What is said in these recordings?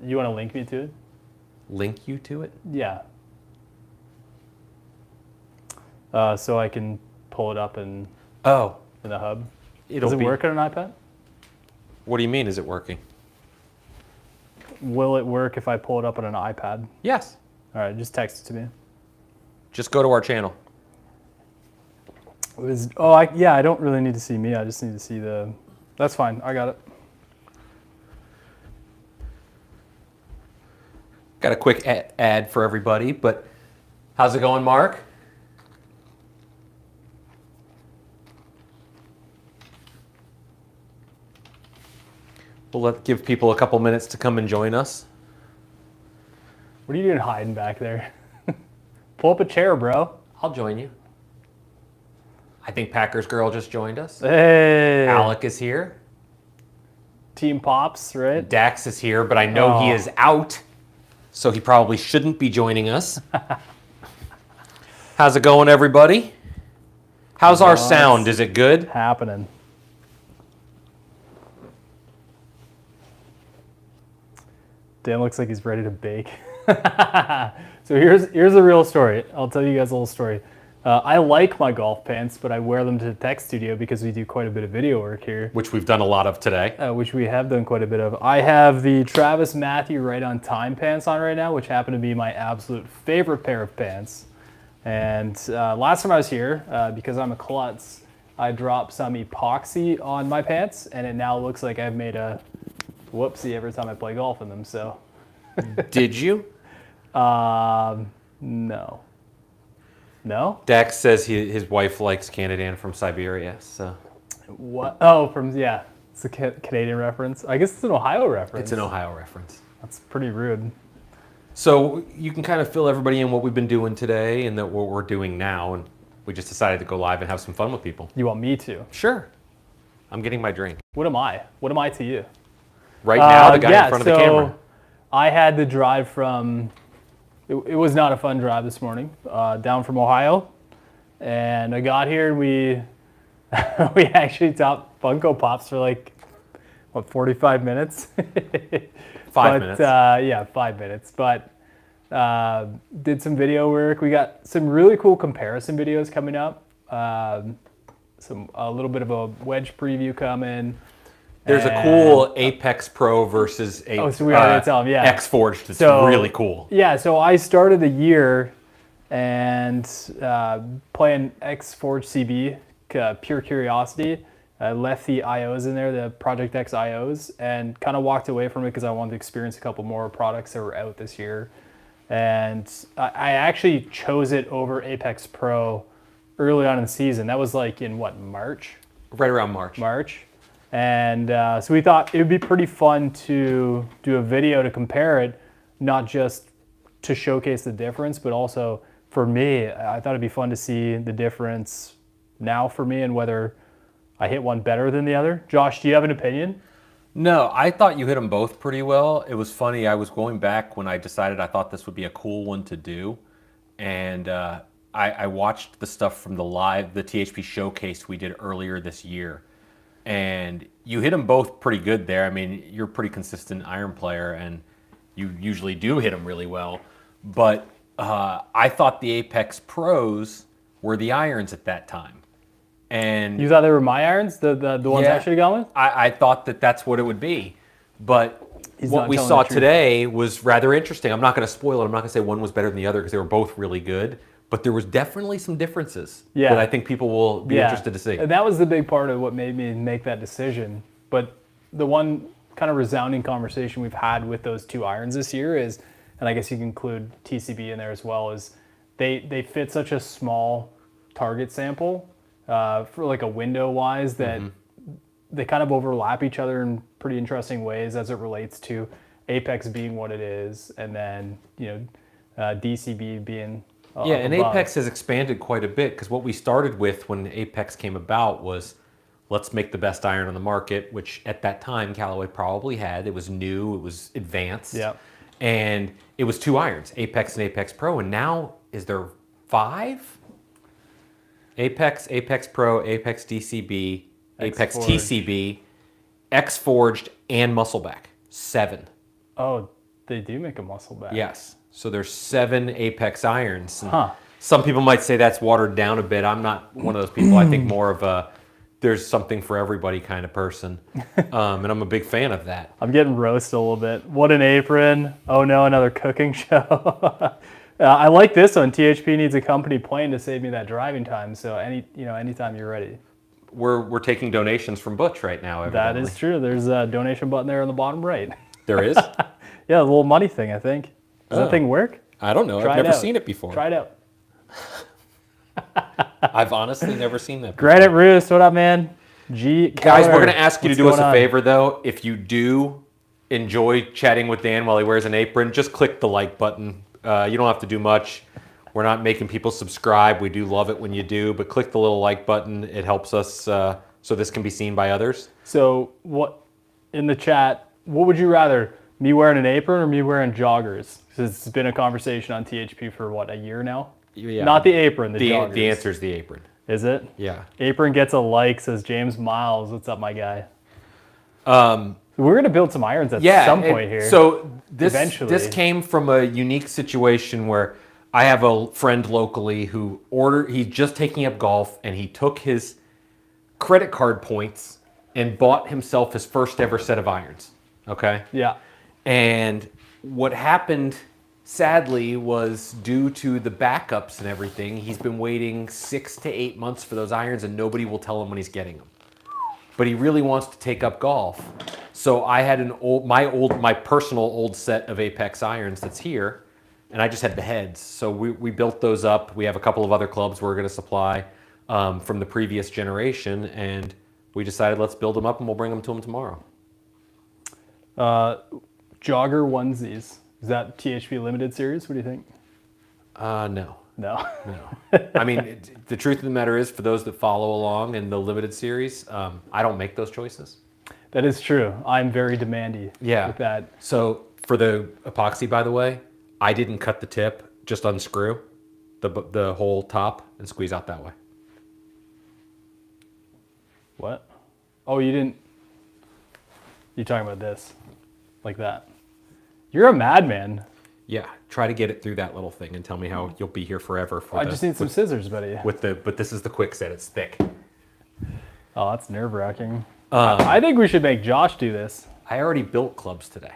You want to link me to it? Link you to it? Yeah. So I can pull it up in Oh, the hub. it'll Does it be. work on an iPad? What do you mean? Is it working? Will it work if I pull it up on an iPad? Yes. All right, just text it to me. Just go to our channel. Yeah, I don't really need to see me. I just need to see the. That's fine. I got it. Got a quick ad for everybody, but how's it going, Mark? We'll give people a couple minutes to come and join us. What are you doing hiding back there? Pull up a chair, bro. I'll join you. I think Packers Girl just joined us. Hey. Alec is here. Team Pops, right? Dax is here, but I know he is out, so he probably shouldn't be joining us. How's it going, everybody? How's our sound? Is it good? Happening. Dan looks like he's ready to bake. So here's a real story. I'll tell you guys a little story. I like my golf pants, but I wear them to the tech studio because we do quite a bit of video work here. Which we've done a lot of today. Which we have done quite a bit of. I have the Travis Matthew Right on Time pants on right now, which happen to be my absolute favorite pair of pants. And last time I was here, because I'm a klutz, I dropped some epoxy on my pants, and it now looks like I've made a whoopsie every time I play golf in them. So, Did you? No. No? Dax says his wife likes Canadian from Siberia. So What? Oh, it's a Canadian reference. I guess it's an Ohio reference. it's an Ohio reference. That's pretty rude. So you can kind of fill everybody in what we've been doing today and what we're doing now, and we just decided to go live and have some fun with people. You want me to? Sure. I'm getting my drink. What am I? What am I to you? Right now, the guy in front of the camera. I had the drive from, it was not a fun drive this morning, down from Ohio. And I got here and we actually topped Funko Pops for like, 45 minutes? 5 minutes. 5 minutes. But did some video work. We got some really cool comparison videos coming up. A little bit of a wedge preview coming. There's a cool Apex Pro versus so we already tell them, yeah. X-Forged. It's really cool. Yeah, so I started the year and playing X-Forged CB, pure curiosity. I left the IOs in there, the Project X IOs, and kind of walked away from it because I wanted to experience a couple more products that were out this year. And I actually chose it over Apex Pro early on in the season. That was like in what, March? Right around March. And so we thought it would be pretty fun to do a video to compare it, not just to showcase the difference, but also for me, I thought it'd be fun to see the difference now for me and whether I hit one better than the other. Josh, do you have an opinion? No, I thought you hit them both pretty well. It was funny. I was going back when I decided I thought this would be a cool one to do. And I watched the stuff from the THP showcase we did earlier this year. And you hit them both pretty good there. I mean, you're a pretty consistent iron player, and you usually do hit them really well. But I thought the Apex Pros were the irons at that time. And you thought they were my irons, the ones I should have gone with? I thought that's what it would be. But what we saw today was rather interesting. I'm not going to spoil it. I'm not going to say one was better than the other because they were both really good. But there was definitely some differences that I think people will be interested to see. And that was the big part of what made me make that decision. But the one kind of resounding conversation we've had with those two irons this year is, and I guess you can include TCB in there as well, is they fit such a small target sample for like a window wise that they kind of overlap each other in pretty interesting ways as it relates to Apex being what it is, and then DCB being and Apex has expanded quite a bit because what we started with when Apex came about was let's make the best iron on the market, which at that time Callaway probably had. It was new, it was advanced, and it was two irons, Apex and Apex Pro, and now is there 5? Apex, Apex Pro, Apex DCB, Apex TCB, X-Forged, and Muscleback. 7. Oh, They do make a muscle back. Yes. So there's 7 Apex irons. And Huh. some people might say that's watered down a bit. I'm not one of those people. I think more of a there's something for everybody kind of person. And I'm a big fan of that. I'm getting roasted a little bit. What an apron. Oh no, another cooking show. I like this one. THP needs a company plane to save me that driving time. So anytime you're ready. We're taking donations from Butch right now, That evidently. is true. There's a donation button there on the bottom right. There is? Yeah, a little money thing, I think. Does that thing work? I don't know. Try I've it never out. seen it before. Try it out. I've honestly never seen that before. Granite Roost, what up, man? Guys, we're going to ask you to What's do us going a on? favor, though. If you do enjoy chatting with Dan while he wears an apron, just click the like button. You don't have to do much. We're not making people subscribe. We do love it when you do, but click the little like button. It helps us so this can be seen by others. So, what in the chat? What would you rather? Me wearing an apron or me wearing joggers? Because it's been a conversation on THP for what, a year now? Yeah. Not the apron, the The joggers. answer is the apron. Is it? Yeah. Apron gets a like, says James Miles. What's up, my guy? We're gonna build some irons at some point here. So this Eventually. came from a unique situation where I have a friend locally who he's just taking up golf, and he took his credit card points and bought himself his first ever set of irons. Okay? Yeah. And what happened, sadly, was due to the backups and everything, he's been waiting 6 to 8 months for those irons, and nobody will tell him when he's getting them. But he really wants to take up golf. So I had my personal old set of Apex irons that's here, and I just had the heads. So we built those up. We have a couple of other clubs we're going to supply from the previous generation, and we decided let's build them up and we'll bring them to him tomorrow. Jogger onesies. Is that THP limited series? What do you think? No. No. I mean, the truth of the matter is, for those that follow along in the limited series, I don't make those choices. That is true. I'm very demandy with that. So for the epoxy, by the way, I didn't cut the tip, just unscrew the whole top and squeeze out that way. What? Oh, you didn't. You're talking about this, like that. You're a madman. Yeah, try to get it through that little thing and tell me how you'll be here forever. I just need some scissors, buddy. But this is the quick set. It's thick. Oh, that's nerve-wracking. I think we should make Josh do this. I already built clubs today.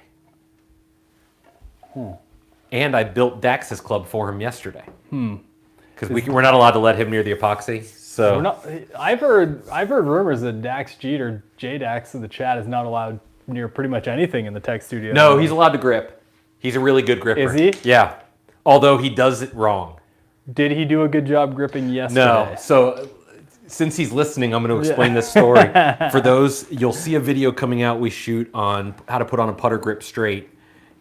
And I built Dax's club for him yesterday. Because we're not allowed to let him near the epoxy. So We're not, I've heard rumors that Dax Jeter, J-Dax in the chat, is not allowed near pretty much anything in the tech studio. no, he's allowed to grip. He's a really good gripper. Is he? Yeah. Although he does it wrong. Did he do a good job gripping yesterday? No. So since he's listening, I'm going to explain this story. For those, you'll see a video coming out we shoot on how to put on a putter grip straight.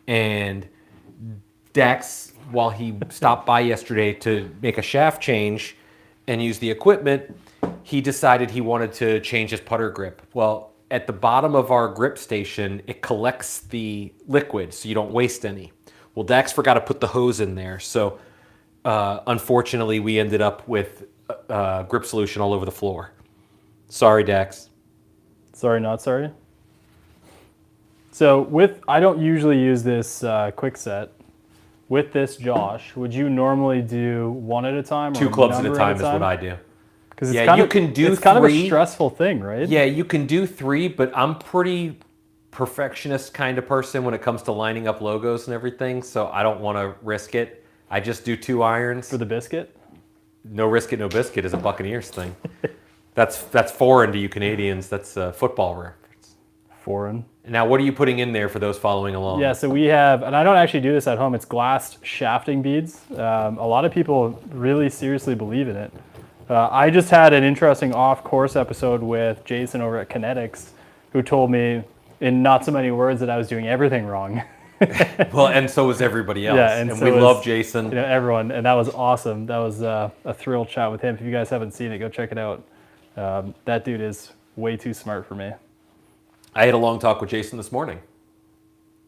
And Dax, while he stopped by yesterday to make a shaft change and use the equipment, he decided he wanted to change his putter grip. Well, at the bottom of our grip station, it collects the liquid so you don't waste any. Well, Dax forgot to put the hose in there. So unfortunately, we ended up with grip solution all over the floor. Sorry, Dax. Sorry, not sorry. So I don't usually use this quick set. With this, Josh, would you normally do one at a time? Or 2 clubs at a number time is what I do. Because it's Yeah, kind you of, can do it's kind of a 3. stressful thing, right? Yeah, you can do 3, but I'm pretty perfectionist kind of person when it comes to lining up logos and everything, so I don't want to risk it. I just do 2 irons. For the biscuit? No risk it, no biscuit is a Buccaneers thing. That's foreign to you Canadians. That's a football reference. Foreign. Now, what are you putting in there for those following along? Yeah, so we have, and I don't actually do this at home, it's glass shafting beads. A lot of people really seriously believe in it. I just had an interesting off-course episode with Jason over at Kinetics, who told me in not so many words that I was doing everything wrong. Well, and so was everybody else. Yeah, and so we was, love Jason. Everyone, and that was awesome. That was a thrill chat with him. If you guys haven't seen it, go check it out. That dude is way too smart for me. I had a long talk with Jason this morning.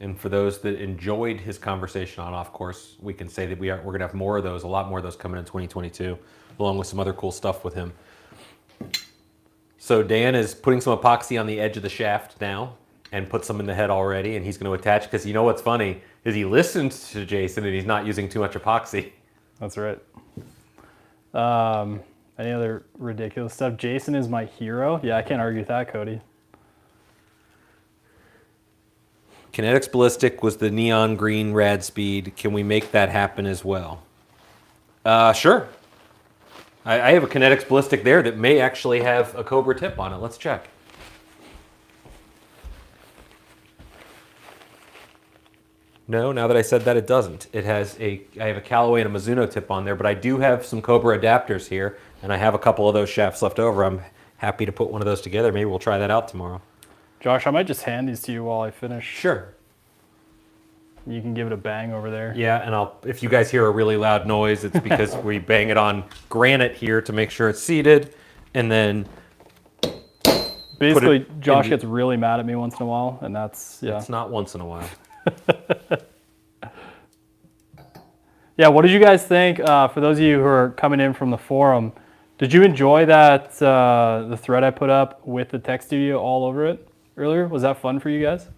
And for those that enjoyed his conversation on off course, we can say that we're going to have more of those, a lot more of those coming in 2022, along with some other cool stuff with him. So Dan is putting some epoxy on the edge of the shaft now, and put some in the head already, and he's going to attach, because you know what's funny is he listens to Jason and he's not using too much epoxy. That's right. Any other ridiculous stuff? Jason is my hero. Yeah, I can't argue with that, Cody. Kinetics Ballistic was the neon green rad speed. Can we make that happen as well? Sure. I have a Kinetics Ballistic there that may actually have a Cobra tip on it. Let's check. No, now that I said that, it doesn't. I have a Callaway and a Mizuno tip on there, but I do have some Cobra adapters here, and I have a couple of those shafts left over. I'm happy to put one of those together. Maybe we'll try that out tomorrow. Josh, I might just hand these to you while I finish. Sure. You can give it a bang over there. Yeah, and if you guys hear a really loud noise, it's because we bang it on granite here to make sure it's seated, and then basically Josh gets really mad at me once in a while, and that's, yeah. It's not once in a while. Yeah, what did you guys think? For those of you who are coming in from the forum, did you enjoy that the thread I put up with the tech studio all over it earlier? Was that fun for you guys?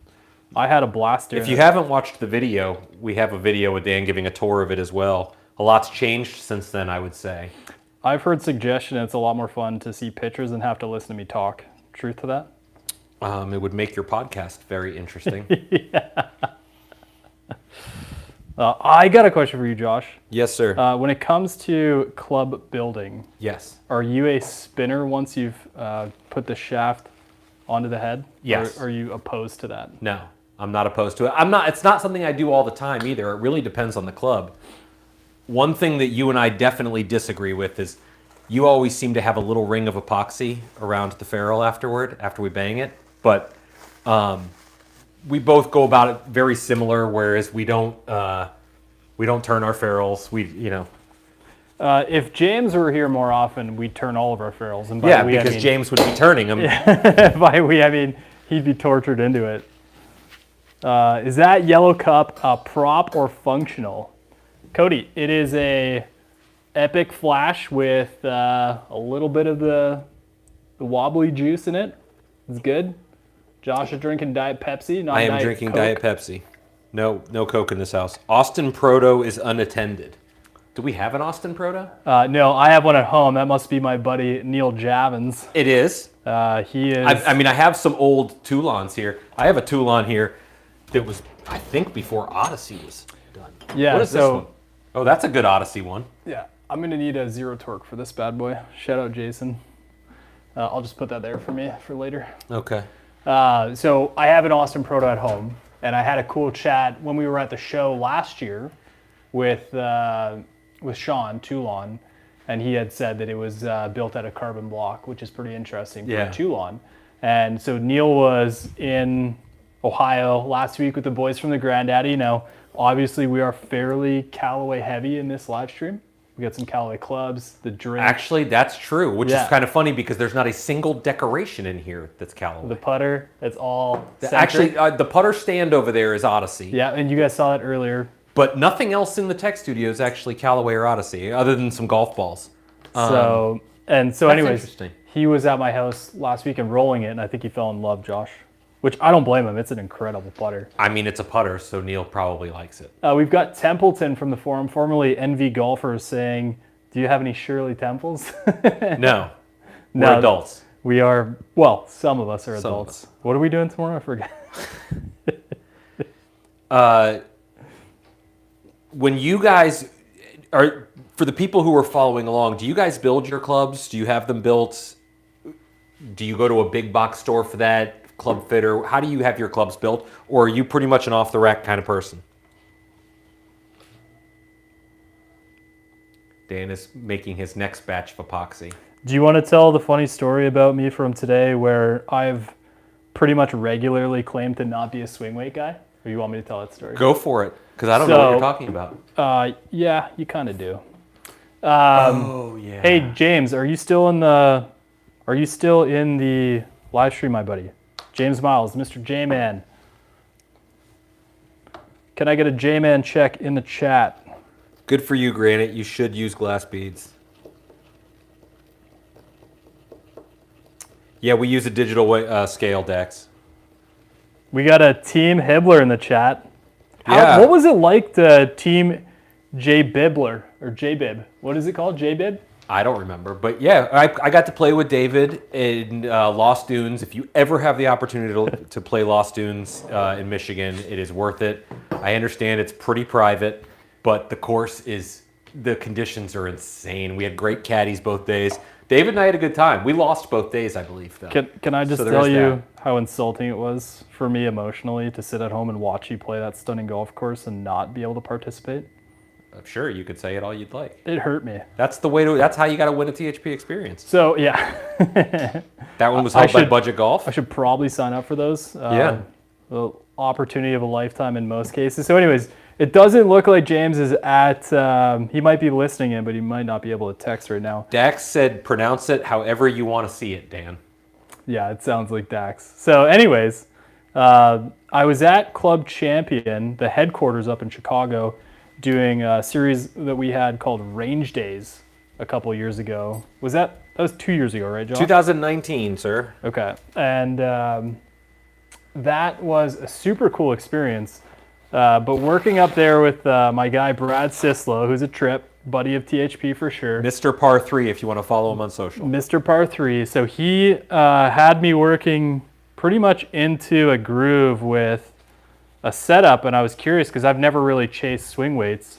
I had a blast doing it. If you haven't watched the video, we have a video with Dan giving a tour of it as well. A lot's changed since then, I would say. I've heard suggestion it's a lot more fun to see pictures than have to listen to me talk. Truth to that? It would make your podcast very interesting. Yeah. I got a question for you, Josh. Yes, sir. When it comes to club building, Yes. are you a spinner once you've put the shaft onto the head? Yes. Or are you opposed to that? No, I'm not opposed to it. It's not something I do all the time either. It really depends on the club. One thing that you and I definitely disagree with is you always seem to have a little ring of epoxy around the ferrule after we bang it. But we both go about it very similar, whereas we don't turn our ferrules. If James were here more often, we'd turn all of our ferrules. And by we, because James would be turning them. By we, I mean he'd be tortured into it. Is that yellow cup a prop or functional? Cody, it is a epic flash with a little bit of the wobbly juice in it. It's good. Josh is drinking Diet Pepsi, not Diet I am drinking Coke. Diet Pepsi. No Coke in this house. Austin Proto is unattended. Do we have an Austin Proto? No, I have one at home. That must be my buddy Neil Javins. It is. He is. I have some old Toulons here. I have a Toulon here that was, I think, before Odyssey was done. Yeah. What is this one? Oh, that's a good Odyssey one. Yeah, I'm gonna need a zero torque for this bad boy. Shout out Jason. I'll just put that there for me for later. Okay. So I have an Austin Proto at home, and I had a cool chat when we were at the show last year with Sean Toulon, and he had said that it was built out of carbon block, which is pretty interesting for a Toulon. And so Neil was in Ohio last week with the boys from the Granddaddy. Now, obviously, we are fairly Callaway heavy in this live stream. We got some Callaway clubs, the drink. Actually, that's true, which is kind of funny because there's not a single decoration in here that's Callaway. The putter, it's all Actually, the putter stand over there is Odyssey. Yeah, and you guys saw that earlier. But nothing else in the tech studio is actually Callaway or Odyssey, other than some golf balls. Anyways, he was at my house last week and rolling it, and I think he fell in love, Josh. Which I don't blame him. It's an incredible putter. I mean, it's a putter, so Neil probably likes it. We've got Templeton from the forum, formerly NV Golfers, saying, do you have any Shirley Temples? No. We're adults. We are, well, some of us are adults. What are we doing tomorrow? I forget. When you guys are, for the people who are following along, do you guys build your clubs? Do you have them built? Do you go to a big box store for that? Club fitter? How do you have your clubs built? Or are you pretty much an off-the-rack kind of person? Dan is making his next batch of epoxy. Do you want to tell the funny story about me from today where I've pretty much regularly claimed to not be a swing weight guy? Or you want me to tell that story? Go for it, because I don't know what you're talking about. Yeah, you kind of do. Oh, yeah. Hey, James, are you still in the live stream, my buddy? James Miles, Mr. J-Man. Can I get a J-Man check in the chat? Good for you, Granite. You should use glass beads. Yeah, we use a digital scale, Dex. We got a Team Hibbler in the chat. Yeah. What was it like to Team J Bibler or J Bib? What is it called? J Bib? I don't remember, but yeah, I got to play with David in Lost Dunes. If you ever have the opportunity to play Lost Dunes in Michigan, it is worth it. I understand it's pretty private, but the conditions are insane. We had great caddies both days. David and I had a good time. We lost both days, I believe, though. Can I just tell you how insulting it was for me emotionally to sit at home and watch you play that stunning golf course and not be able to participate? I'm sure you could say it all you'd like. It hurt me. That's the way to. That's how you got to win a THP experience. So yeah, that one was held by Budget Golf. I should probably sign up for those. Yeah, the opportunity of a lifetime in most cases. So, anyways, it doesn't look like James is at. He might be listening in, but he might not be able to text right now. Dax said, "Pronounce it however you want to see it, Dan." Yeah, it sounds like Dax. So, anyways, I was at Club Champion, the headquarters up in Chicago, doing a series that we had called Range Days a couple years ago. That was 2 years ago, right, Josh? 2019, sir. Okay. And that was a super cool experience. But working up there with my guy, Brad Sislow, who's a trip, buddy of THP for sure. Mr. Par 3, if you want to follow him on social. Mr. Par 3. So he had me working pretty much into a groove with a setup, and I was curious because I've never really chased swing weights.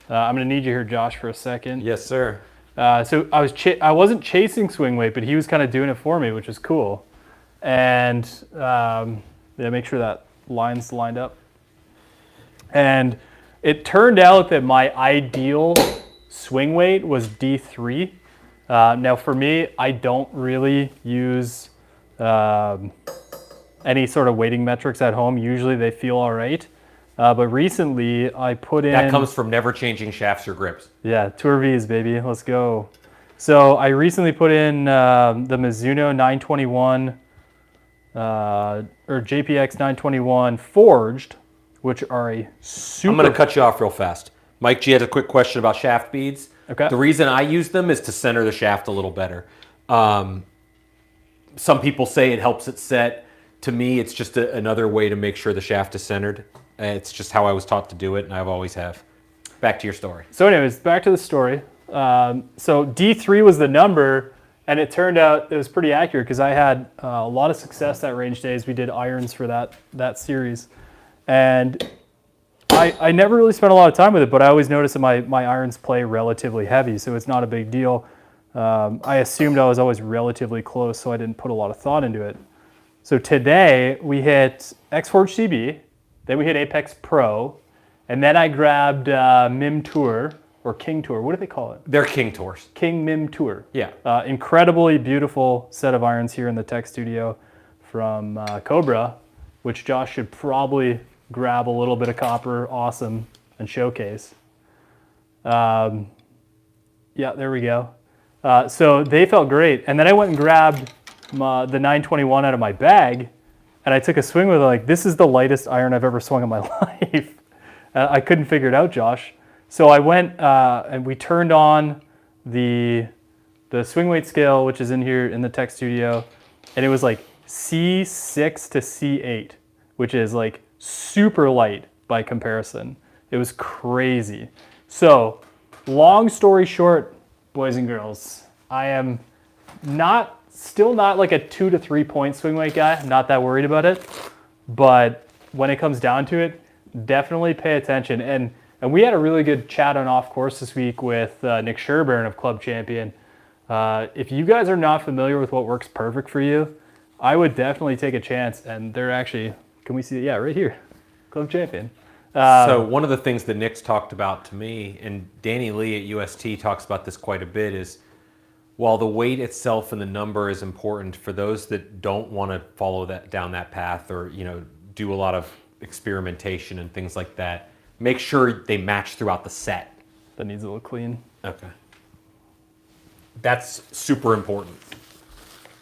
I'm going to need you here, Josh, for a second. Yes, sir. So I wasn't chasing swing weight, but he was kind of doing it for me, which was cool. And make sure that line's lined up. And it turned out that my ideal swing weight was D3. Now for me, I don't really use any sort of weighting metrics at home. Usually they feel all right. But recently I put in... That comes from never changing shafts or grips. Yeah, Tour V's, baby. Let's go. So I recently put in the Mizuno 921 or JPX 921 forged, which are a super... I'm going to cut you off real fast. Mike G had a quick question about shaft beads. Okay. The reason I use them is to center the shaft a little better. Some people say it helps it set. To me, it's just another way to make sure the shaft is centered. It's just how I was taught to do it, and I've always have. Back to your story. So anyways, back to the story. So D3 was the number, and it turned out it was pretty accurate because I had a lot of success that range days. We did irons for that series. And I never really spent a lot of time with it, but I always noticed that my irons play relatively heavy, so it's not a big deal. I assumed I was always relatively close, so I didn't put a lot of thought into it. So today we hit X-Forge CB, then we hit Apex Pro, and then I grabbed Mim Tour or King Tour. What do they call it? They're King Tours. King Mim Tour. Yeah. Incredibly beautiful set of irons here in the tech studio from Cobra, which Josh should probably grab a little bit of copper, awesome, and showcase. Yeah, there we go. So they felt great. And then I went and grabbed the 921 out of my bag, and I took a swing with it like, this is the lightest iron I've ever swung in my life. I couldn't figure it out, Josh. So I went and we turned on the swing weight scale, which is in here in the tech studio, and it was like C6 to C8, which is like super light by comparison. It was crazy. So long story short, boys and girls, I am still not like a 2 to 3 point swing weight guy. I'm not that worried about it. But when it comes down to it, definitely pay attention. And we had a really good chat on off course this week with Nick Sherburne of Club Champion. If you guys are not familiar with what works perfect for you, I would definitely take a chance. And they're actually, can we see it? Yeah, right here, Club Champion. So one of the things that Nick's talked about to me, and Danny Lee at UST talks about this quite a bit, is while the weight itself and the number is important, for those that don't want to follow down that path, or do a lot of experimentation and things like that, make sure they match throughout the set. That needs to look clean. Okay. That's super important.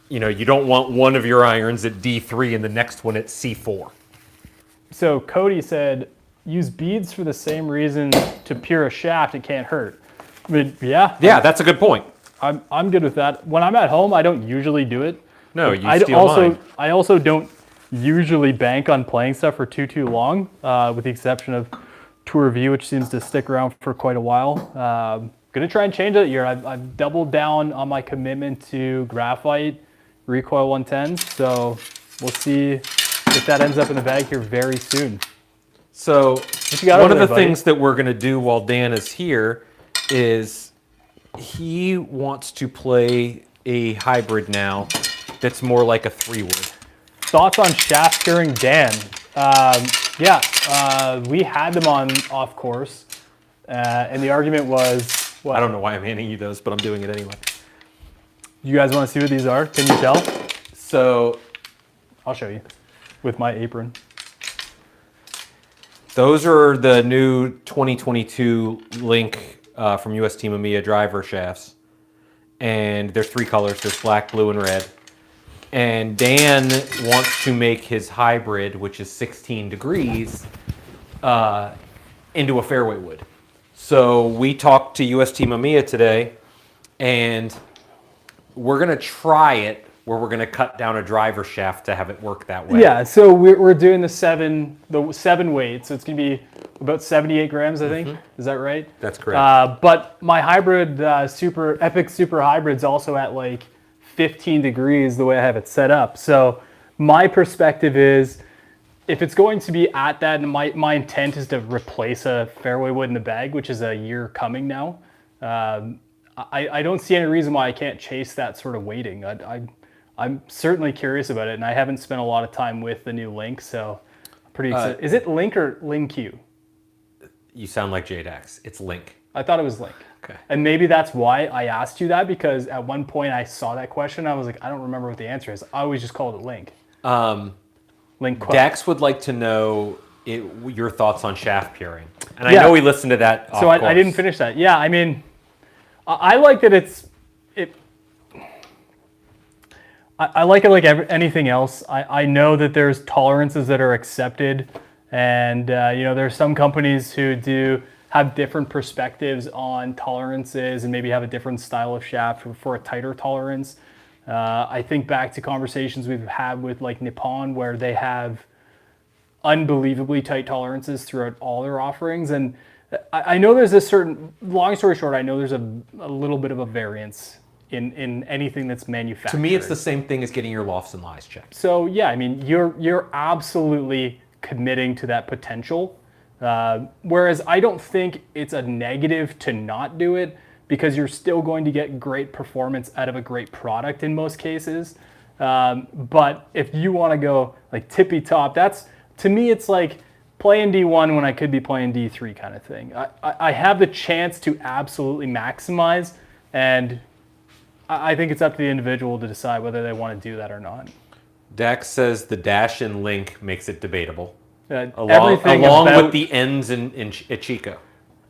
You don't want one of your irons at D3 and the next one at C4. So Cody said, use beads for the same reason to pure a shaft, it can't hurt. I mean, yeah. Yeah, that's a good point. I'm good with that. When I'm at home, I don't usually do it. No, you steal mine. I also don't usually bank on playing stuff for too long, with the exception of Tour V, which seems to stick around for quite a while. Gonna try and change it here. I've doubled down on my commitment to graphite recoil 110s, so we'll see if that ends up in the bag here very soon. So What you got one over of the there, buddy? things that we're going to do while Dan is here is he wants to play a hybrid now that's more like a 3-wood. Thoughts on shaft curing, Dan? We had them on off course, and the argument was, what? I don't know why I'm handing you those, but I'm doing it anyway. You guys want to see what these are? Can you tell? So I'll show you with my apron. those are the new 2022 Link from US Team Amiya driver shafts. And there's 3 colors. There's black, blue, and red. And Dan wants to make his hybrid, which is 16 degrees, into a fairway wood. So we talked to US Team Amiya today, and we're going to try it where we're going to cut down a driver shaft to have it work that way. Yeah, so we're doing the seven weight, so it's gonna be about 78 grams, I think. Is that right? That's correct. But my hybrid, Epic Super Hybrid's also at like 15 degrees the way I have it set up. So my perspective is, if it's going to be at that, and my intent is to replace a fairway wood in the bag, which is a year coming now. I don't see any reason why I can't chase that sort of weighting. I'm certainly curious about it, and I haven't spent a lot of time with the new Link, so I'm pretty excited. Is it Link or Link-Q? You sound like JDax. It's Link. I thought it was Link. Okay. And maybe that's why I asked you that, because at one point I saw that question, I was like, I don't remember what the answer is. I always just called it Link. Link. Dax would like to know your thoughts on shaft peering. And I know we listened to that off So I didn't finish that. Yeah, I mean, I like that I like it like anything else. I know that there's tolerances that are accepted, and there's some companies who do have different perspectives on tolerances and maybe have a different style of shaft for a tighter tolerance. I think back to conversations we've had with like Nippon, where they have unbelievably tight tolerances throughout all their offerings, and I know there's a certain, long story short, I know there's a little bit of a variance in anything that's manufactured. To me, it's the same thing as getting your lofts and lies checked. So yeah, I mean, you're absolutely committing to that potential. Whereas I don't think it's a negative to not do it, because you're still going to get great performance out of a great product in most cases. But if you want to go like tippy top, to me, it's like playing D1 when I could be playing D3 kind of thing. I have the chance to absolutely maximize, and I think it's up to the individual to decide whether they want to do that or not. Dax says the dash in Link makes it debatable. Along with the ends in Chico.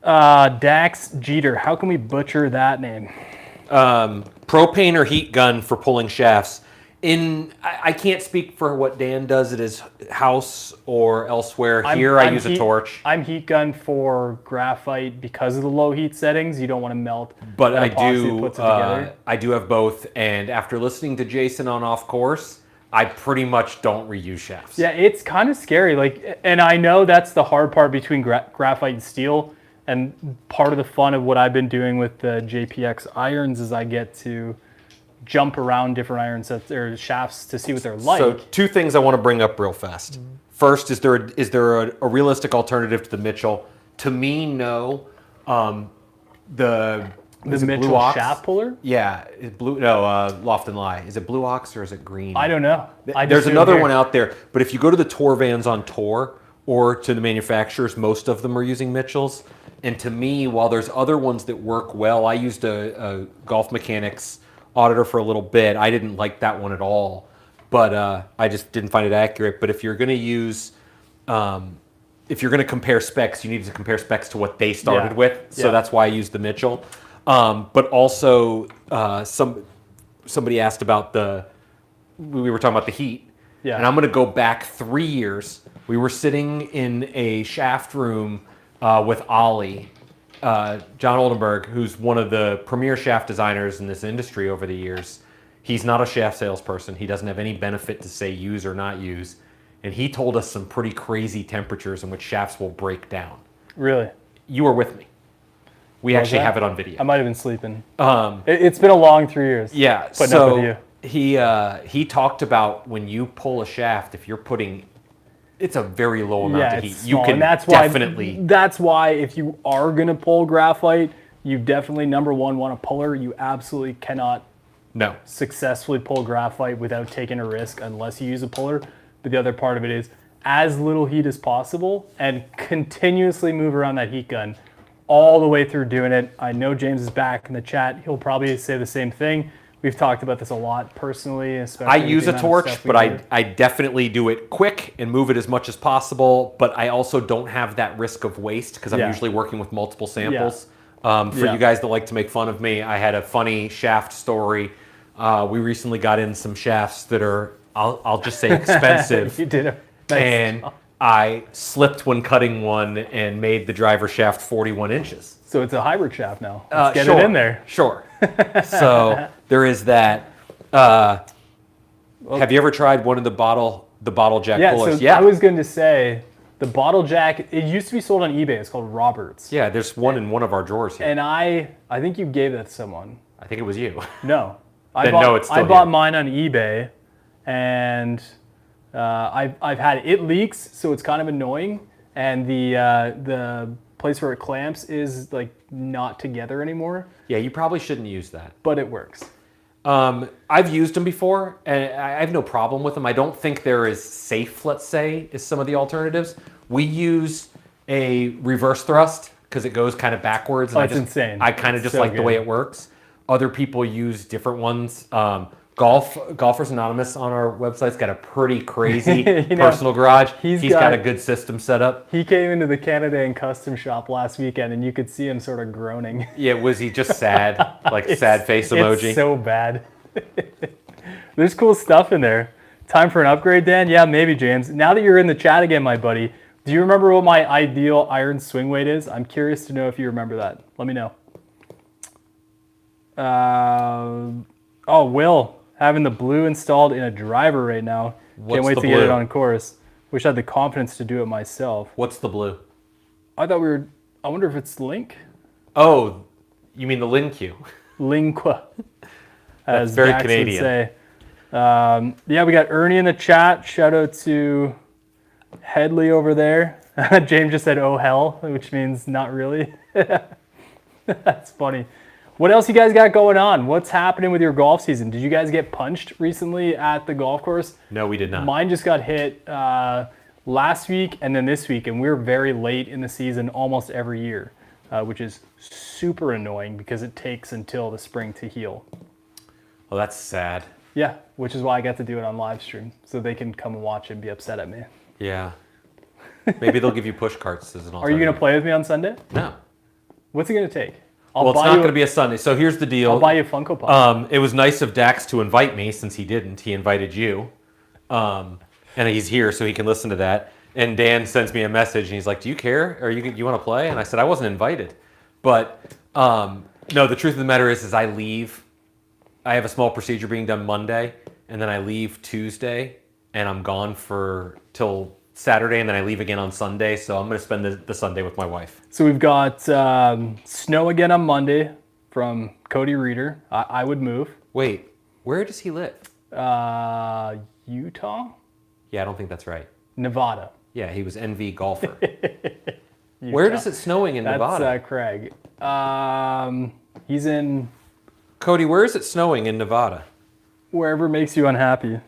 Dax Jeter, how can we butcher that name? Propane or heat gun for pulling shafts. I can't speak for what Dan does at his house or elsewhere. I use a torch. I'm heat gun for graphite because of the low heat settings. You don't want to melt. But I do have both. And after listening to Jason on Off Course, I pretty much don't reuse shafts. Yeah, it's kind of scary. And I know that's the hard part between graphite and steel. And part of the fun of what I've been doing with the JPX irons is I get to jump around different iron sets or shafts to see what they're like. So 2 things I want to bring up real fast. Mm-hmm. First, is there a realistic alternative to the Mitchell? To me, no. The Mitchell shaft puller? Yeah, blue. No, Loft and Lie. Is it Blue Ox or is it green? I don't know. There's another one out there, but if you go to the tour vans on tour or to the manufacturers, most of them are using Mitchells. And to me, while there's other ones that work well, I used a Golf Mechanics auditor for a little bit. I didn't like that one at all, but I just didn't find it accurate. But if you're going to use, if you're going to compare specs, you need to compare specs to what they started with. So that's why I used the Mitchell. But also, somebody asked about we were talking about the heat. Yeah. And I'm going to go back 3 years. We were sitting in a shaft room with Ollie, John Oldenburg, who's one of the premier shaft designers in this industry over the years. He's not a shaft salesperson. He doesn't have any benefit to say use or not use. and he told us some pretty crazy temperatures in which shafts will break down. Really? You were with me. We What was actually that? have it on video. I might have been sleeping. It's been a long 3 years. Yeah, Putting up with so he talked about when you pull a shaft, if you're putting, it's a very low amount of heat. It's You small, can and definitely. That's why if you are gonna pull graphite, you definitely number one want a puller. You absolutely cannot No. successfully pull graphite without taking a risk unless you use a puller. But the other part of it is as little heat as possible and continuously move around that heat gun all the way through doing it. I know James is back in the chat. He'll probably say the same thing. We've talked about this a lot personally, especially. I with use the a amount of torch, stuff we but do. I definitely do it quick and move it as much as possible. But I also don't have that risk of waste because I'm Yeah. usually working with multiple samples. For Yeah. you guys that like to make fun of me, I had a funny shaft story. We recently got in some shafts that are, I'll just say expensive. You did a nice And job. I slipped when cutting one and made the driver shaft 41 inches. So it's a hybrid shaft now. Let's get Sure, it in there. Sure. So there is that. Have you ever tried one of the bottle jack Yeah, pullers? so I was going to say the bottle jack, it used to be sold on eBay. It's called Roberts. Yeah, there's one in one of our drawers here. And I think you gave that to someone. I think it was you. No. Then no, it's still I bought here. mine on eBay, and I've had it leaks, so it's kind of annoying. And the place where it clamps is like not together anymore, Yeah, you probably shouldn't use that. but it works. I've used them before, and I have no problem with them. I don't think they're as safe, let's say, as some of the alternatives. We use a reverse thrust because it goes kind of backwards. And Oh, it's insane. I kind of It's just so like the way good. it works. Other people use different ones. Golfers Anonymous on our website's got a pretty crazy You know, personal garage. he's He's got got- a good system set up. He came into the Canada and Custom Shop last weekend, and you could see him sort of groaning. Yeah, was he just sad? Like sad face emoji? It's so bad. There's cool stuff in there. Time for an upgrade, Dan? Yeah, maybe, James. Now that you're in the chat again, my buddy, do you remember what my ideal iron swing weight is? I'm curious to know if you remember that. Let me know. Will, having the blue installed in a driver right now. What's Can't wait the to get it blue? on course. Wish I had the confidence to do it myself. What's the blue? I wonder if it's Link? Oh, you mean the LinQ? Lingua. As very Dax would Canadian. say. Yeah, we got Ernie in the chat. Shout out to Headley over there. James just said, oh hell, which means not really. That's funny. What else you guys got going on? What's happening with your golf season? Did you guys get punched recently at the golf course? No, we did not. Mine just got hit last week and then this week, and we're very late in the season almost every year, which is super annoying because it takes until the spring to heal. Well, that's sad. Yeah, which is why I got to do it on live stream, so they can come and watch and be upset at me. Yeah. Maybe they'll give you push carts as an Are alternative. you going to play with me on Sunday? No. What's it going to take? Well, it's not going to be a Sunday. So here's the deal. I'll buy you a Funko Pop. It was nice of Dax to invite me since he didn't. He invited you. And he's here so he can listen to that. And Dan sends me a message and he's like, do you care? Or you want to play? And I said, I wasn't invited. But no, the truth of the matter is I leave. I have a small procedure being done Monday. And then I leave Tuesday. And I'm gone till Saturday. And then I leave again on Sunday. So I'm going to spend the Sunday with my wife. So we've got snow again on Monday from Cody Reeder. I would move. Wait, where does he live? Utah? Yeah, I don't think that's right. Nevada. Yeah, he was NV golfer. Where does it snowing in Nevada? That's Craig. He's in Cody, where is it snowing in Nevada? wherever makes you unhappy.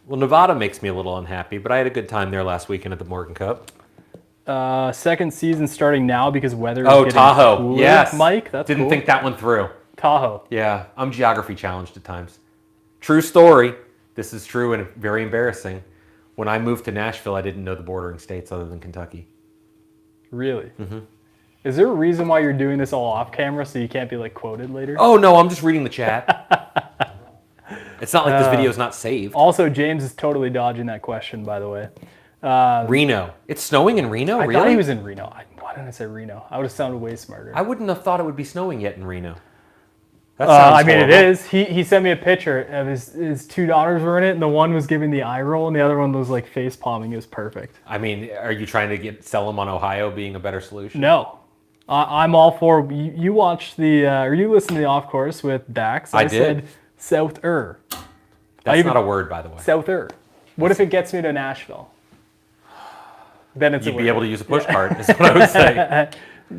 Well, Nevada makes me a little unhappy, but I had a good time there last weekend at the Morgan Cup. Second season starting now because weather is Oh, getting Tahoe. cooler. Yes. Mike, that's Didn't cool. think that one through. Tahoe. Yeah, I'm geography challenged at times. True story. This is true and very embarrassing. When I moved to Nashville, I didn't know the bordering states other than Kentucky. Really? Mm-hmm. Is there a reason why you're doing this all off camera so you can't be like quoted later? Oh, no, I'm just reading the chat. It's not like this video is not saved. Also, James is totally dodging that question, by the way. Reno. It's snowing in Reno? I Really? thought he was in Reno. Why didn't I say Reno? I would have sounded way smarter. I wouldn't have thought it would be snowing yet in Reno. That sounds I mean, it horrible. is. He sent me a picture of his two daughters were in it, and the one was giving the eye roll, and the other one was like face palming. It was perfect. I mean, are you trying to sell them on Ohio being a better solution? No, I'm all for. You watched or you listened to the off course with Dax. I did. Said South-er. That's not a word, by the way. South-er. What if it gets me to Nashville? Then it's You'd a be win. able to use a push cart, is what I would say.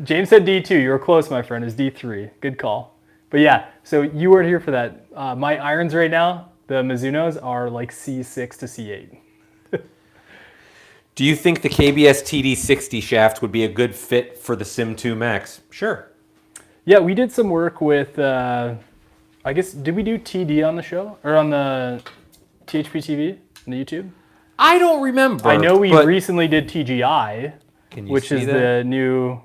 James said D2. You were close, my friend. It's D3. Good call. But yeah, so you weren't here for that. My irons right now, the Mizunos, are like C6 to C8. Do you think the KBS TD60 shaft would be a good fit for the Sim 2 Max? Sure. Yeah, we did some work with, I guess, did we do TD on the show? Or on the THP TV on the YouTube? I don't remember. I know we recently did TGI, which is that? the new,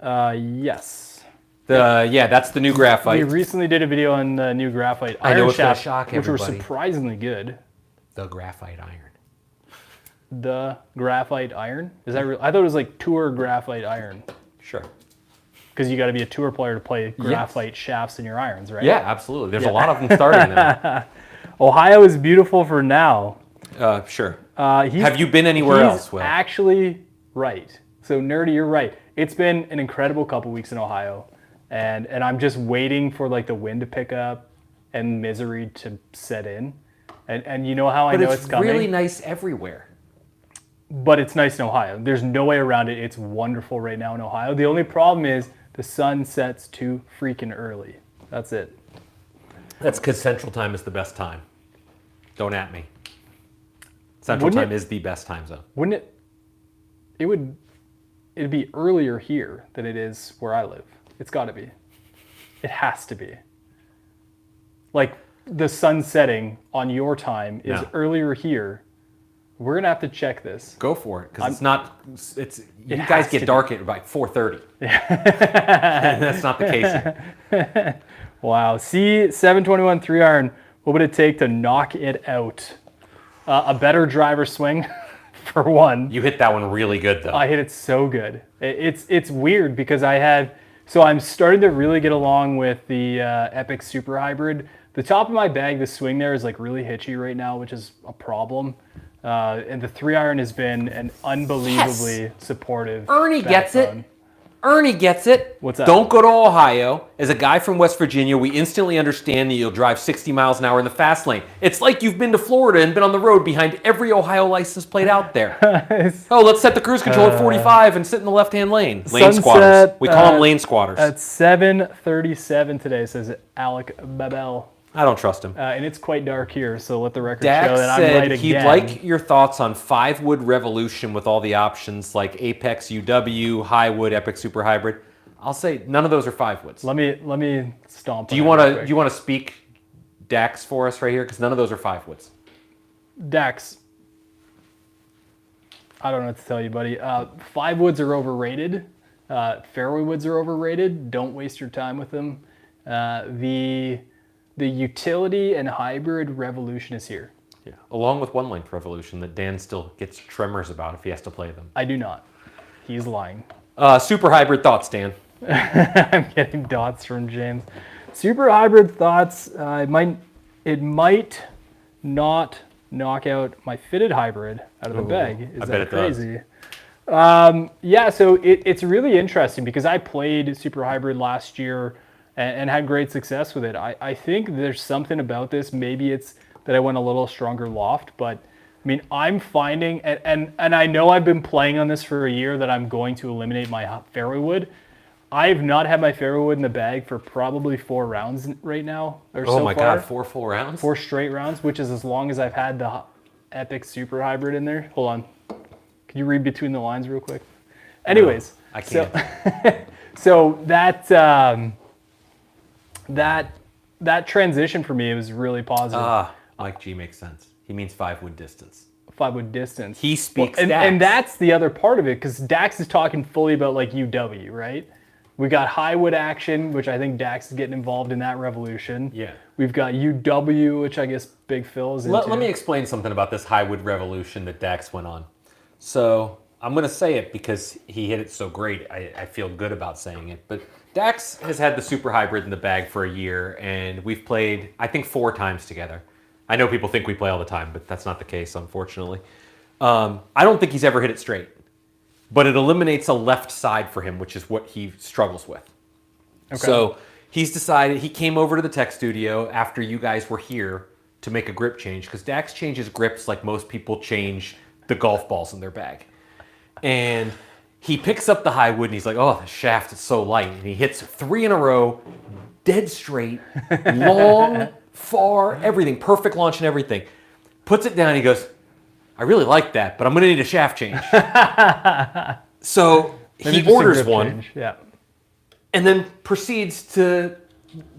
yes. Yeah, that's the new graphite. We recently did a video on the new graphite I know iron it's gonna shaft, shock which were everybody. surprisingly good. The graphite iron. The graphite iron? Is that real? I thought it was like tour graphite iron. Sure. Because you got to be a tour player to play graphite shafts in your irons, right? Yeah, absolutely. There's a lot of them starting now. Ohio is beautiful for now. Sure. He's- Have you been anywhere He's else, Will? actually right. So Nerdy, you're right. It's been an incredible couple weeks in Ohio, and I'm just waiting for like the wind to pick up and misery to set in. And you know how I know it's coming? really nice everywhere. But it's nice in Ohio. There's no way around it. It's wonderful right now in Ohio. The only problem is the sun sets too freaking early. That's it. That's because Central Time is the best time. Don't at me. Central Wouldn't Time it- is the best time zone. Wouldn't it? It'd be earlier here than it is where I live. It's got to be. It has to be. Like the sun setting on your time is No. earlier here. We're gonna have to check this. Go for it, because it's not. You has guys to get be. dark at about 4:30. That's not the case here. Wow. C721 3 iron. What would it take to knock it out? A better driver swing, for one. You hit that one really good, though. I hit it so good. It's weird because I'm starting to really get along with the Epic Super Hybrid. The top of my bag, the swing there is like really hitchy right now, which is a problem. And the 3 iron has been an unbelievably supportive. Ernie gets it. backbone. Ernie gets it. What's that? Don't go to Ohio. As a guy from West Virginia, we instantly understand that you'll drive 60 miles an hour in the fast lane. It's like you've been to Florida and been on the road behind every Ohio license plate out there. Oh, let's set the cruise control at 45 and sit in the left-hand lane. Lane Sunset, squatters. We call them lane squatters. At 7:37 today, says Alec Babel. I don't trust him. And it's quite dark here, so let the record Dax show that I'm said right he'd again. like your thoughts on 5-wood Revolution with all the options like Apex UW, Highwood, Epic Super Hybrid. I'll say none of those are 5-woods. Let me stomp. Do you want to speak Dax for us right here? Because none of those are 5-woods. Dax? I don't know what to tell you, buddy. 5 woods are overrated. Fairway woods are overrated. Don't waste your time with them. The utility and hybrid revolution is here. Yeah, along with one length Revolution that Dan still gets tremors about if he has to play them. I do not. He's lying. Super Hybrid thoughts, Dan. I'm getting dots from James. Super hybrid thoughts. It might not knock out my fitted hybrid out of the bag. Is I that bet it does. crazy? Yeah, so it's really interesting because I played Super Hybrid last year and had great success with it. I think there's something about this. Maybe it's that I went a little stronger loft, but I mean, I'm finding, and I know I've been playing on this for a year, that I'm going to eliminate my fairway wood. I've not had my fairway wood in the bag for probably 4 rounds right now. Oh my God, 4 full rounds? 4 straight rounds, which is as long as I've had the Epic Super Hybrid in there. Hold on. Can you read between the lines real quick? Anyways. No, I can't. So that transition for me was really positive. Mike G makes sense. He means 5-wood distance. 5-wood distance. He speaks and, Dax. and that's the other part of it, because Dax is talking fully about like UW, right? We got Highwood action, which I think Dax is getting involved in that revolution. Yeah. We've got UW, which I guess Big Phil is into. Let me explain something about this Highwood Revolution that Dax went on. So I'm going to say it because he hit it so great. I feel good about saying it. But Dax has had the Super Hybrid in the bag for a year, and we've played, I think, 4 times together. I know people think we play all the time, but that's not the case, unfortunately. I don't think he's ever hit it straight. But it eliminates a left side for him, which is what he struggles with. Okay. So he's decided, he came over to the tech studio after you guys were here to make a grip change, because Dax changes grips like most people change the golf balls in their bag. And he picks up the high wood and he's like, oh, the shaft is so light. And he hits 3 in a row, dead straight, long, far, everything, perfect launch and everything. Puts it down, he goes, I really like that, but I'm gonna need a shaft change. So he orders one, yeah, and then proceeds to,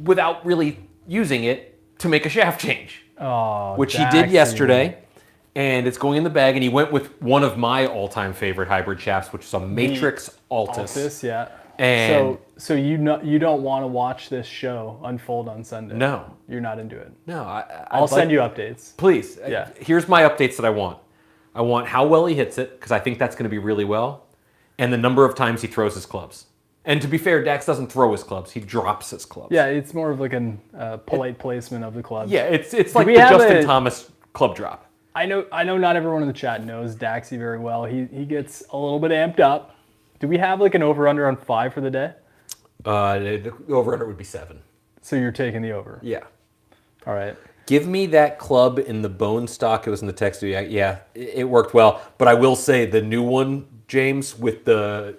without really using it, to make a shaft change. Oh, which he did yesterday. And it's going in the bag, and he went with one of my all-time favorite hybrid shafts, which is a Matrix Altus. Altus, yeah. And so you don't want to watch this show unfold on Sunday? No. You're not into it? No. I'll send you updates. Please. Yeah. Here's my updates that I want. I want how well he hits it, because I think that's going to be really well, and the number of times he throws his clubs. And to be fair, Dax doesn't throw his clubs. He drops his clubs. Yeah, it's more of like a polite placement of the clubs. Yeah, it's like the Justin Thomas club drop. I know not everyone in the chat knows Daxie very well. He gets a little bit amped up. Do we have like an over-under on 5 for the day? The over-under would be 7. So you're taking the over? Yeah. All right. Give me that club in the bone stock. It was in the tech studio. Yeah, it worked well. But I will say the new one, James, with the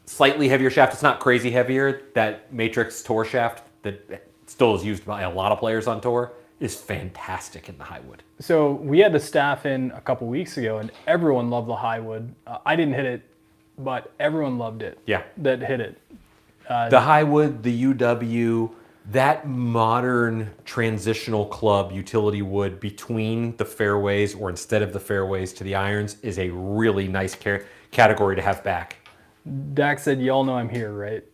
slightly heavier shaft, it's not crazy heavier, that Matrix Tour shaft that still is used by a lot of players on tour, is fantastic in the Highwood. So we had the staff in a couple weeks ago, and everyone loved the Highwood. I didn't hit it, but everyone loved it. Yeah. That hit it. The Highwood, the UW, that modern transitional club utility wood between the fairways or instead of the fairways to the irons is a really nice category to have back. Dax said, y'all know I'm here, right?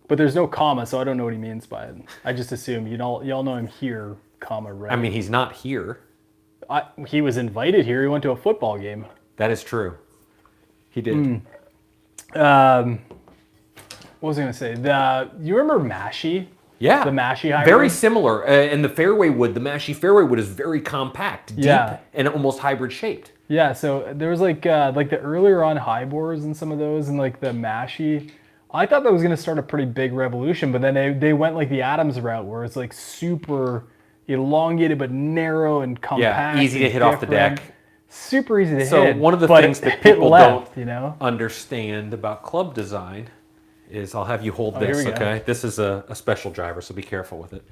But there's no comma, so I don't know what he means by it. I just assume y'all know I'm here, comma, right? I mean, he's not here. He was invited here. He went to a football game. That is true. He did. What was I going to say? You remember Mashie? Yeah. The Mashie hybrid? Very similar. And the fairway wood, the Mashie fairway wood is very compact, deep, and almost hybrid shaped. Yeah, so there was like the earlier on high bores and some of those, and like the Mashie. I thought that was going to start a pretty big revolution, but then they went like the Adams route, where it's like super elongated but narrow and compact. Yeah, easy to hit off the deck. Super easy to hit. So one of the things that people don't understand about club design is, I'll have you hold this, okay? This is a special driver, so be careful with it.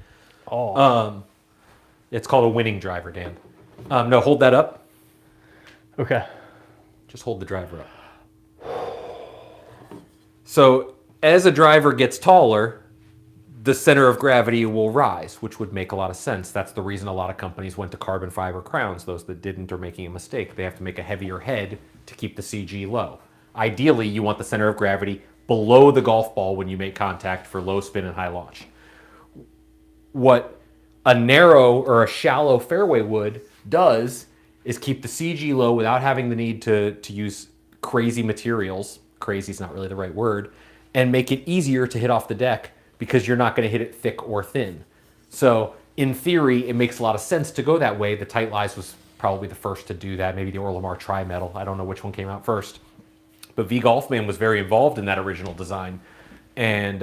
Oh. It's called a winning driver, Dan. No, hold that up. Okay. Just hold the driver up. So as a driver gets taller, the center of gravity will rise, which would make a lot of sense. That's the reason a lot of companies went to carbon fiber crowns. Those that didn't are making a mistake. They have to make a heavier head to keep the CG low. Ideally, you want the center of gravity below the golf ball when you make contact for low spin and high launch. What a narrow or a shallow fairway wood does is keep the CG low without having the need to use crazy materials. Crazy is not really the right word. And make it easier to hit off the deck because you're not going to hit it thick or thin. So in theory, it makes a lot of sense to go that way. The Tight Lies was probably the first to do that. Maybe the Orlamar Tri-Metal. I don't know which one came out first. But V Golfman was very involved in that original design. And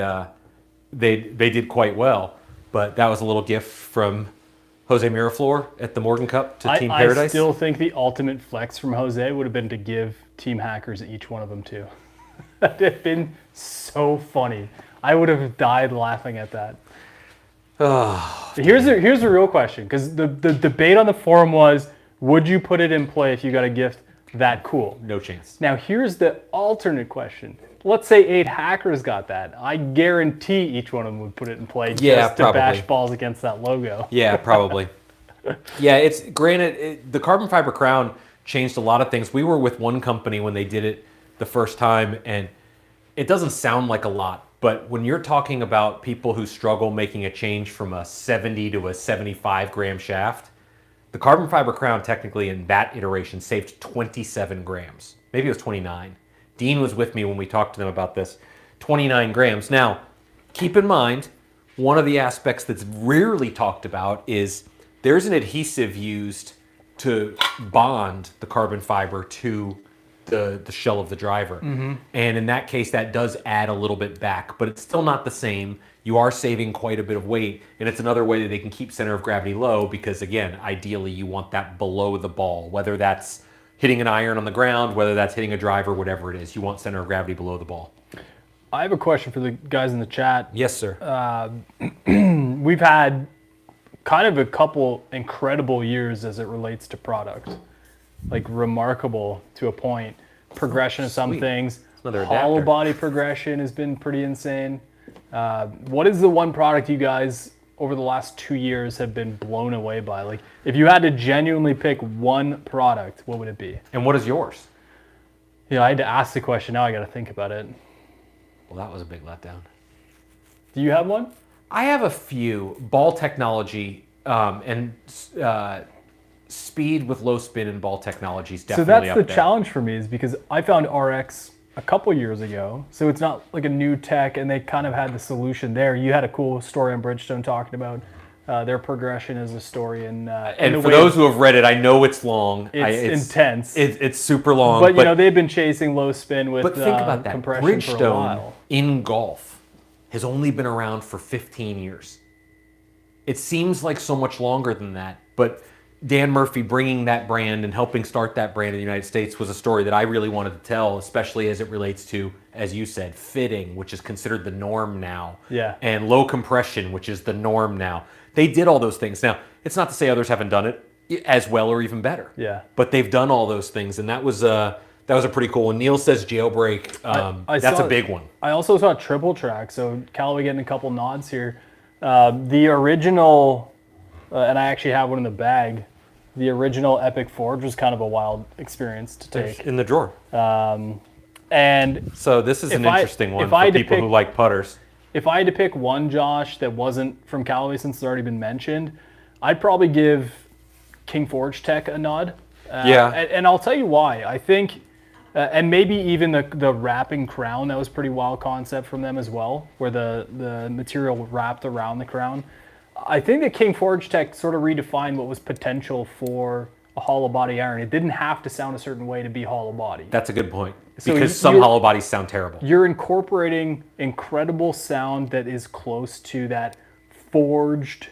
they did quite well. But that was a little gift from Jose Miraflor at the Morgan Cup to Team Paradise. I still think the ultimate flex from Jose would have been to give Team Hackers each one of them too. That would have been so funny. I would have died laughing at that. Oh, here's the real question, because the debate on the forum was, would you put it in play if you got a gift that cool? No chance. Now here's the alternate question. Let's say 8 hackers got that. I guarantee each one of them would put it in play just to bash balls against that logo. Yeah, probably. Yeah, it's granted, the carbon fiber crown changed a lot of things. We were with one company when they did it the first time, and it doesn't sound like a lot, but when you're talking about people who struggle making a change from a 70 to a 75 gram shaft, The carbon fiber crown technically in that iteration saved 27 grams. Maybe it was 29. Dean was with me when we talked to them about this. 29 grams. Now, keep in mind, one of the aspects that's rarely talked about is there's an adhesive used to bond the carbon fiber to the shell of the driver. And in that case, that does add a little bit back, but it's still not the same. You are saving quite a bit of weight, and it's another way that they can keep center of gravity low because, again, ideally you want that below the ball, whether that's hitting an iron on the ground, whether that's hitting a driver, whatever it is. You want center of gravity below the ball. I have a question for the guys in the chat. Yes, sir. We've had kind of a couple incredible years as it relates to product, like remarkable to a point. Progression of some things. Another Hollow adapter. body progression has been pretty insane. What is the one product you guys over the last 2 years have been blown away by? Like, if you had to genuinely pick one product, what would it be? And what is yours? I had to ask the question. Now I got to think about it. Well, that was a big letdown. Do you have one? I have a few. Ball technology and speed with low spin and ball technology is So definitely that's up the there. challenge for me, is because I found RX a couple years ago. So it's not like a new tech, and they kind of had the solution there. You had a cool story on Bridgestone talking about their progression as a story. And For those who have read it, I know it's long. it's intense. It's super long. But, they've been chasing low spin with But think about that. compression for a Bridgestone while. in golf has only been around for 15 years. It seems like so much longer than that, but Dan Murphy bringing that brand and helping start that brand in the United States was a story that I really wanted to tell, especially as it relates to, as you said, fitting, which is considered the norm now, Yeah. and low compression, which is the norm now. They did all those things. Now, it's not to say others haven't done it as well or even better. Yeah. But they've done all those things, and that was a pretty cool one. Neil says jailbreak. That's saw a big one. I also saw triple track. So Callaway getting a couple nods here. The original, and I actually have one in the bag. The original Epic Forge was kind of a wild experience to take. In the drawer. And So this is an interesting one if I for had to people pick- who like putters. if I had to pick one, Josh, that wasn't from Callaway, since it's already been mentioned, I'd probably give King Forge Tech a nod. Yeah. And I'll tell you why. I think, and maybe even the wrapping crown, that was a pretty wild concept from them as well, where the material wrapped around the crown. I think that King Forge Tech sort of redefined what was potential for a hollow body iron. It didn't have to sound a certain way to be hollow body. That's a good point. So Because some you're- hollow bodies sound terrible. You're incorporating incredible sound that is close to that forged,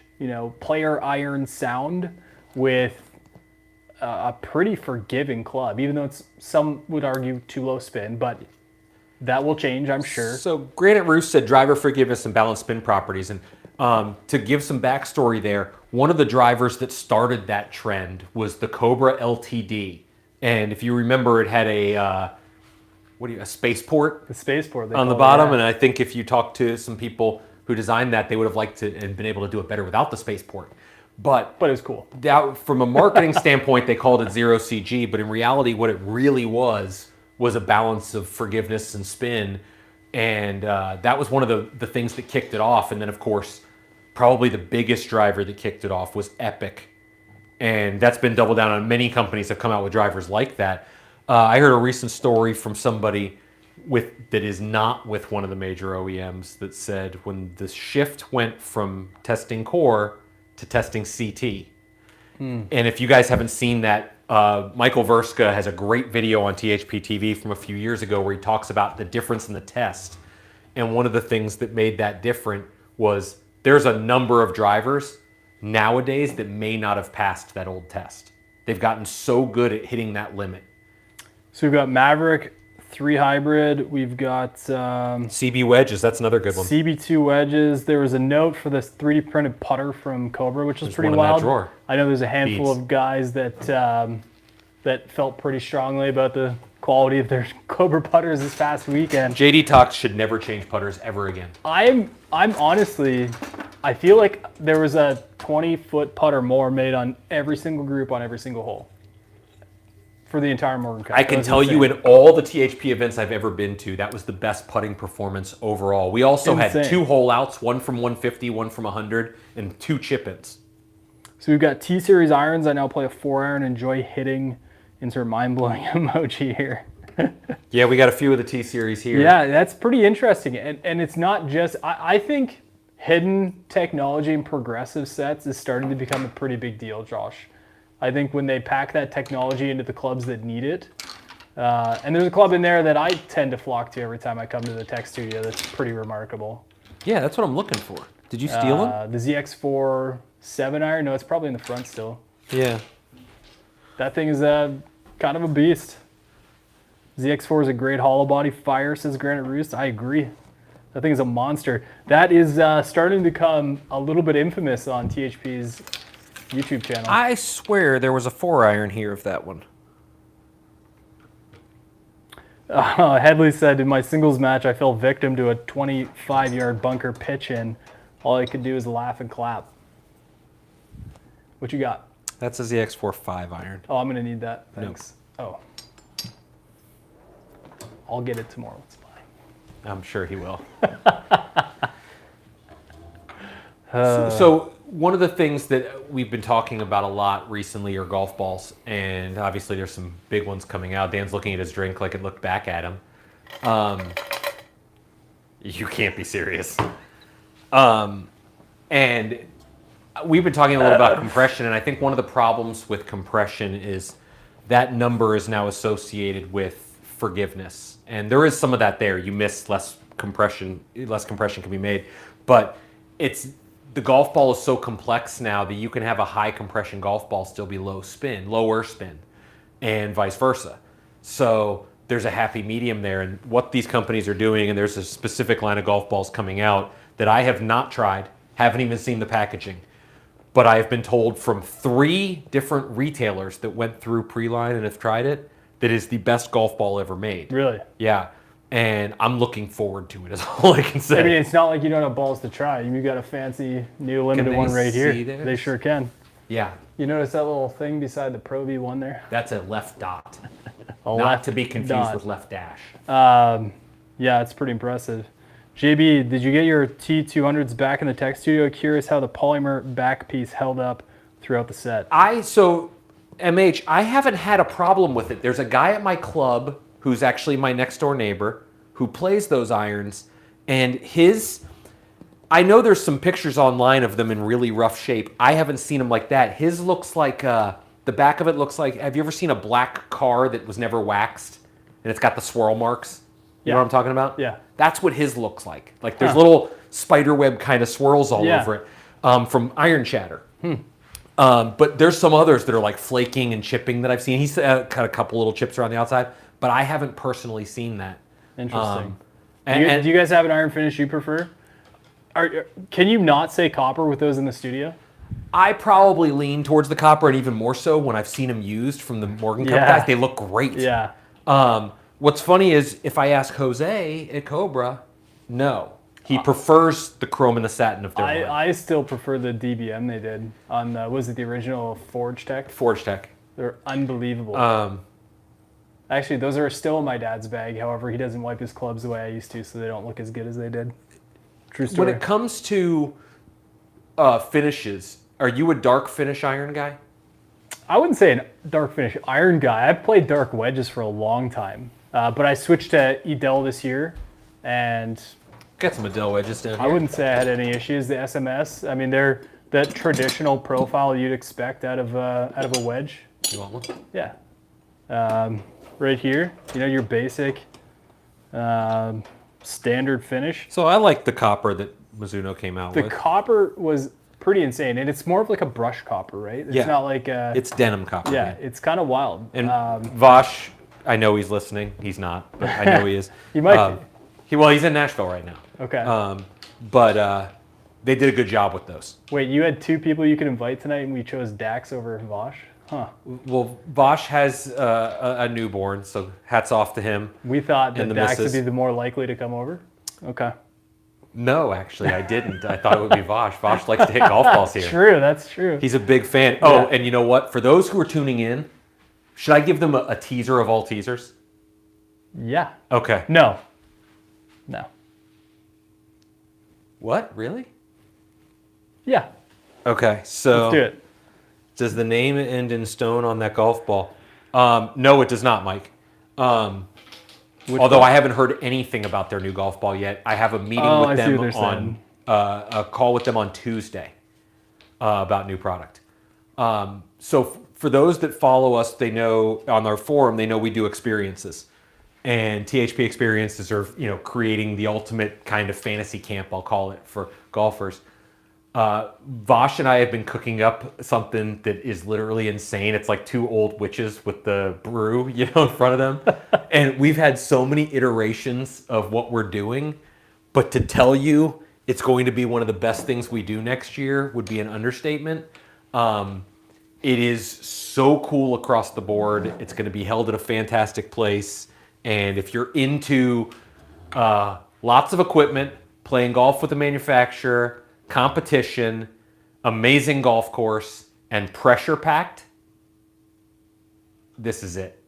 player iron sound with a pretty forgiving club, even though it's, some would argue, too low spin, but that will change, I'm sure. So Granite Roost said driver forgiveness and balanced spin properties. And to give some backstory there, one of the drivers that started that trend was the Cobra LTD. And if you remember, it had a spaceport The spaceport on the bottom. And I think if you talk to some people who designed that, they would have liked to and been able to do it better without the spaceport. But it was cool. that, from a marketing standpoint, they called it Zero CG. But in reality, what it really was a balance of forgiveness and spin. And that was one of the things that kicked it off. And then, of course, probably the biggest driver that kicked it off was Epic. And that's been doubled down on. Many companies have come out with drivers like that. I heard a recent story from somebody that is not with one of the major OEMs that said when the shift went from testing core to testing CT. And if you guys haven't seen that, Michael Verska has a great video on THP TV from a few years ago where he talks about the difference in the test. And one of the things that made that different was there's a number of drivers nowadays that may not have passed that old test. They've gotten so good at hitting that limit. So we've got Maverick 3 hybrid. We've got CB wedges, that's another good one. CB2 wedges. There was a note for this 3D printed putter from Cobra, which was pretty one in that wild. drawer. I know there's a handful Beats. of guys that felt pretty strongly about the quality of their Cobra putters this past weekend. JD Talks should never change putters ever again. I'm honestly, I feel like there was a 20-foot putter more made on every single group on every single hole for the entire Morgan Cup. I can tell you in all the THP events I've ever been to, that was the best putting performance overall. We also had Insane. 2 hole outs, one from 150, one from 100, and 2 chip-ins. So we've got T-Series irons. I now play a 4-iron. Enjoy hitting. Insert mind-blowing emoji here. Yeah, we got a few of the T-Series here. Yeah, that's pretty interesting. And it's not just... I think hidden technology in progressive sets is starting to become a pretty big deal, Josh. I think when they pack that technology into the clubs that need it, and there's a club in there that I tend to flock to every time I come to the tech studio that's pretty remarkable. Yeah, that's what I'm looking for. Did you steal them? The ZX4 7-iron? No, it's probably in the front still. Yeah. That thing is kind of a beast. ZX4 is a great hollow body. Fire, says Granite Roost. I agree. That thing is a monster. That is starting to become a little bit infamous on THP's YouTube channel. I swear there was a 4-iron here of that one. Headley said, in my singles match, I fell victim to a 25-yard bunker pitch in. All I could do is laugh and clap. What you got? That's a ZX4 5-iron. Oh, I'm going to need that. Thanks. Oh. I'll get it tomorrow. It's fine. I'm sure he will. So one of the things that we've been talking about a lot recently are golf balls, and obviously there's some big ones coming out. Dan's looking at his drink like it looked back at him. You can't be serious. And we've been talking a little about compression, and I think one of the problems with compression is that number is now associated with forgiveness. And there is some of that there. You miss less compression can be made. But the golf ball is so complex now that you can have a high compression golf ball still be lower spin, and vice versa. So there's a happy medium there. And what these companies are doing, and there's a specific line of golf balls coming out that I have not tried, haven't even seen the packaging. But I have been told from 3 different retailers that went through pre-line and have tried it, that is the best golf ball ever made. Really? Yeah. And I'm looking forward to it, is all I can say. I mean, it's not like you don't have balls to try. You got a fancy new limited one right here. This? They sure can. Yeah. You notice that little thing beside the Pro V1 there? That's a left dot. A Not left to be confused dot. with left dash. Yeah, it's pretty impressive. JB, did you get your T200s back in the tech studio? Curious how the polymer back piece held up throughout the set. MH, I haven't had a problem with it. There's a guy at my club who's actually my next door neighbor who plays those irons, and I know there's some pictures online of them in really rough shape. I haven't seen them like that. His looks like, the back of it looks like, have you ever seen a black car that was never waxed? And it's got the swirl marks? You know what I'm talking about? Yeah. That's what his looks like. Like there's little spider web kind of swirls all over it from iron chatter. But there's some others that are like flaking and chipping that I've seen. He's got a couple little chips around the outside, but I haven't personally seen that. Interesting. Do you guys have an iron finish you prefer? Can you not say copper with those in the studio? I probably lean towards the copper, and even more so when I've seen them used from the Morgan Cup guys. They look great. Yeah. What's funny is if I ask Jose at Cobra, no. He prefers the chrome and the satin of their line. I still prefer the DBM they did on was it the original Forge Tech? Forge Tech. They're unbelievable. Actually, those are still in my dad's bag. However, he doesn't wipe his clubs the way I used to, so they don't look as good as they did. True story. When it comes to finishes, are you a dark finish iron guy? I wouldn't say a dark finish iron guy. I've played dark wedges for a long time, but I switched to Edel this year, and Got some Adele wedges down here. I wouldn't say I had any issues. The SMS, I mean, they're that traditional profile you'd expect out of a wedge. You want one? Yeah. Right here, your basic standard finish. So I like the copper that Mizuno came out The with. copper was pretty insane, and it's more of like a brush copper, right? It's not like it's denim copper. yeah, Man. it's kind of wild. And Vosh, I know he's listening. He's not, but I know he is. He might be. He's in Nashville right now. Okay. But they did a good job with those. Wait, you had 2 people you could invite tonight, and we chose Dax over Vosh? Huh. Well, Vosh has a newborn, so hats off to him. We thought that And the Dax would missus. be the more likely to come over? Okay. No, actually, I didn't. I thought it would be Vosh. Vosh likes to hit golf balls here. True, that's true. He's a big fan. Oh, and you know what? For those who are tuning in, should I give them a teaser of all teasers? Yeah. Okay. No. What? Really? Yeah. Okay, so Let's do it. Does the name end in stone on that golf ball? No, it does not, Mike. Although I haven't heard anything about their new golf ball yet. I have a meeting with I see them what they're on saying. a call with them on Tuesday about new product. So for those that follow us, they know on our forum, they know we do experiences. And THP experiences are, creating the ultimate kind of fantasy camp, I'll call it, for golfers. Vosh and I have been cooking up something that is literally insane. It's like two old witches with the brew, in front of them. And we've had so many iterations of what we're doing. But to tell you it's going to be one of the best things we do next year would be an understatement. It is so cool across the board. It's going to be held at a fantastic place. And if you're into lots of equipment, playing golf with a manufacturer, competition, amazing golf course, and pressure packed, this is it.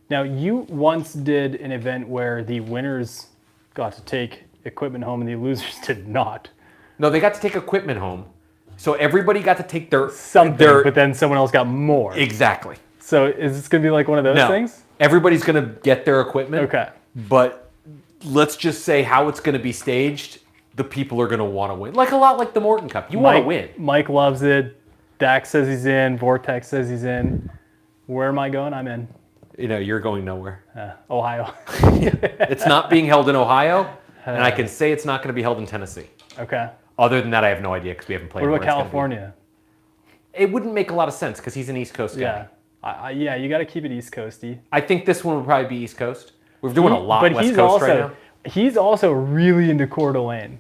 Now, you once did an event where the winners got to take equipment home and the losers did not. No, they got to take equipment home. So everybody got to take their Something, but then someone else got more. Exactly. So is this going to be like one of those things? Everybody's going to get their equipment. Okay. But let's just say how it's going to be staged, the people are going to want to win. Like a lot like the Morton Cup. You want to win. Mike loves it. Dax says he's in. Vortex says he's in. Where am I going? I'm in. You're going nowhere. Ohio. It's not being held in Ohio, and I can say it's not going to be held in Tennessee. Okay. Other than that, I have no idea because we haven't played. What about where it's gonna California? It wouldn't make a lot of sense because he's an East Coast guy. Yeah. You got to keep it East Coasty. I think this one will probably be East Coast. We're doing a lot West Coast right now. He's also really into Coeur d'Alene.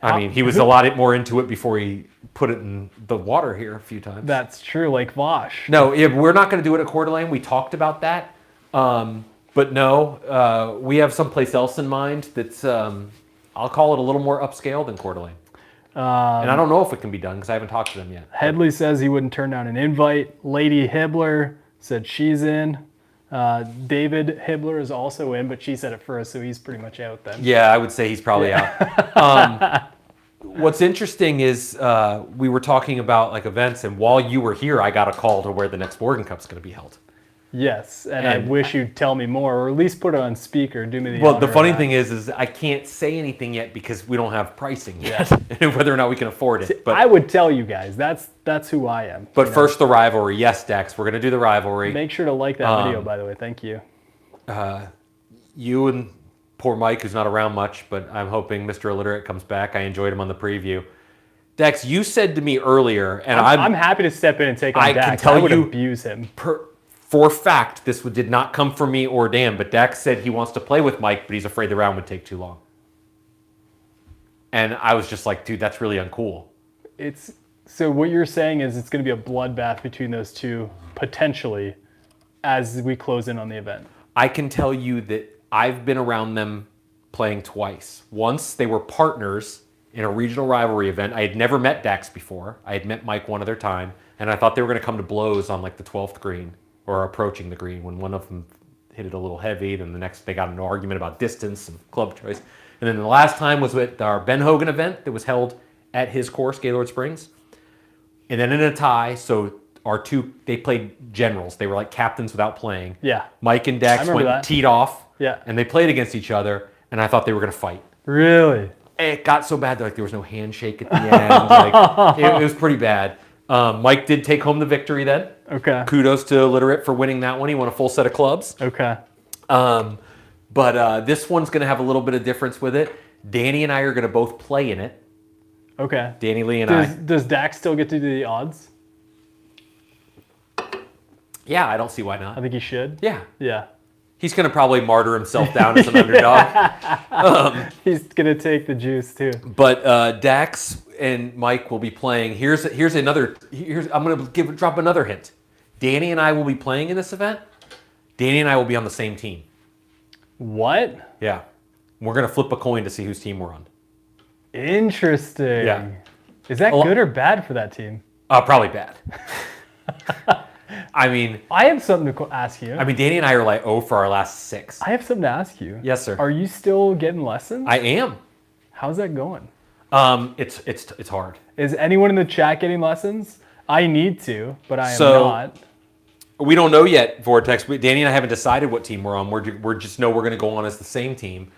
I mean, he was a lot more into it before he put it in the water here a few times. That's true, like Vosh. No, we're not going to do it at Coeur d'Alene. We talked about that. But no, we have someplace else in mind that's, I'll call it a little more upscale than Coeur d'Alene. And I don't know if it can be done because I haven't talked to them yet. Headley says he wouldn't turn down an invite. Lady Hibbler said she's in. David Hibbler is also in, but she said it first, so he's pretty much out then. Yeah, I would say he's probably out. What's interesting is we were talking about like events, and while you were here, I got a call to where the next Morgan Cup's going to be held. Yes, and I wish you'd tell me more, or at least put it on speaker. Do me the Well, honor the funny of that. thing is I can't say anything yet because we don't have pricing yet, and whether or not we can afford it. But I would tell you guys. That's who I am. But first, the rivalry. Yes, Dax, we're going to do the rivalry. Make sure to like that video, by the way. Thank you. You and poor Mike, who's not around much, but I'm hoping Mr. Illiterate comes back. I enjoyed him on the preview. Dax, you said to me earlier, and I'm happy to step in and take on I Dax. can tell I would you abuse him. For fact, this did not come from me or Dan, but Dax said he wants to play with Mike, but he's afraid the round would take too long. And I was just like, dude, that's really uncool. So what you're saying is it's going to be a bloodbath between those two, potentially, as we close in on the event. I can tell you that I've been around them playing twice. Once they were partners in a regional rivalry event. I had never met Dax before. I had met Mike one other time, and I thought they were going to come to blows on like the 12th green or approaching the green when one of them hit it a little heavy. Then the next they got into an argument about distance and club choice. And then the last time was at our Ben Hogan event that was held at his course, Gaylord Springs. And then in a tie, so they played generals. They were like captains without playing. Yeah. Mike and Dax went teed off. Yeah. And they played against each other, and I thought they were going to fight. Really? It got so bad that like there was no handshake at the end. Like it was pretty bad. Mike did take home the victory then. Okay. Kudos to Illiterate for winning that one. He won a full set of clubs. Okay. But this one's going to have a little bit of difference with it. Danny and I are going to both play in it. Okay. Danny Lee and I. Does Dax still get to do the odds? Yeah, I don't see why not. I think he should. Yeah. Yeah. He's going to probably martyr himself down as an underdog. He's going to take the juice too. But Dax and Mike will be playing. I'm going to drop another hint. Danny and I will be playing in this event. Danny and I will be on the same team. What? Yeah. We're going to flip a coin to see whose team we're on. Interesting. Yeah. Is that good or bad for that team? Probably bad. I mean, I have something to ask you. Danny and I are like 0 for our last 6. I have something to ask you. Yes, sir. Are you still getting lessons? I am. How's that going? It's hard. Is anyone in the chat getting lessons? I need to, but I am So- not. We don't know yet, Vortex. Danny and I haven't decided what team we're on. We're just know we're going to go on as the same team.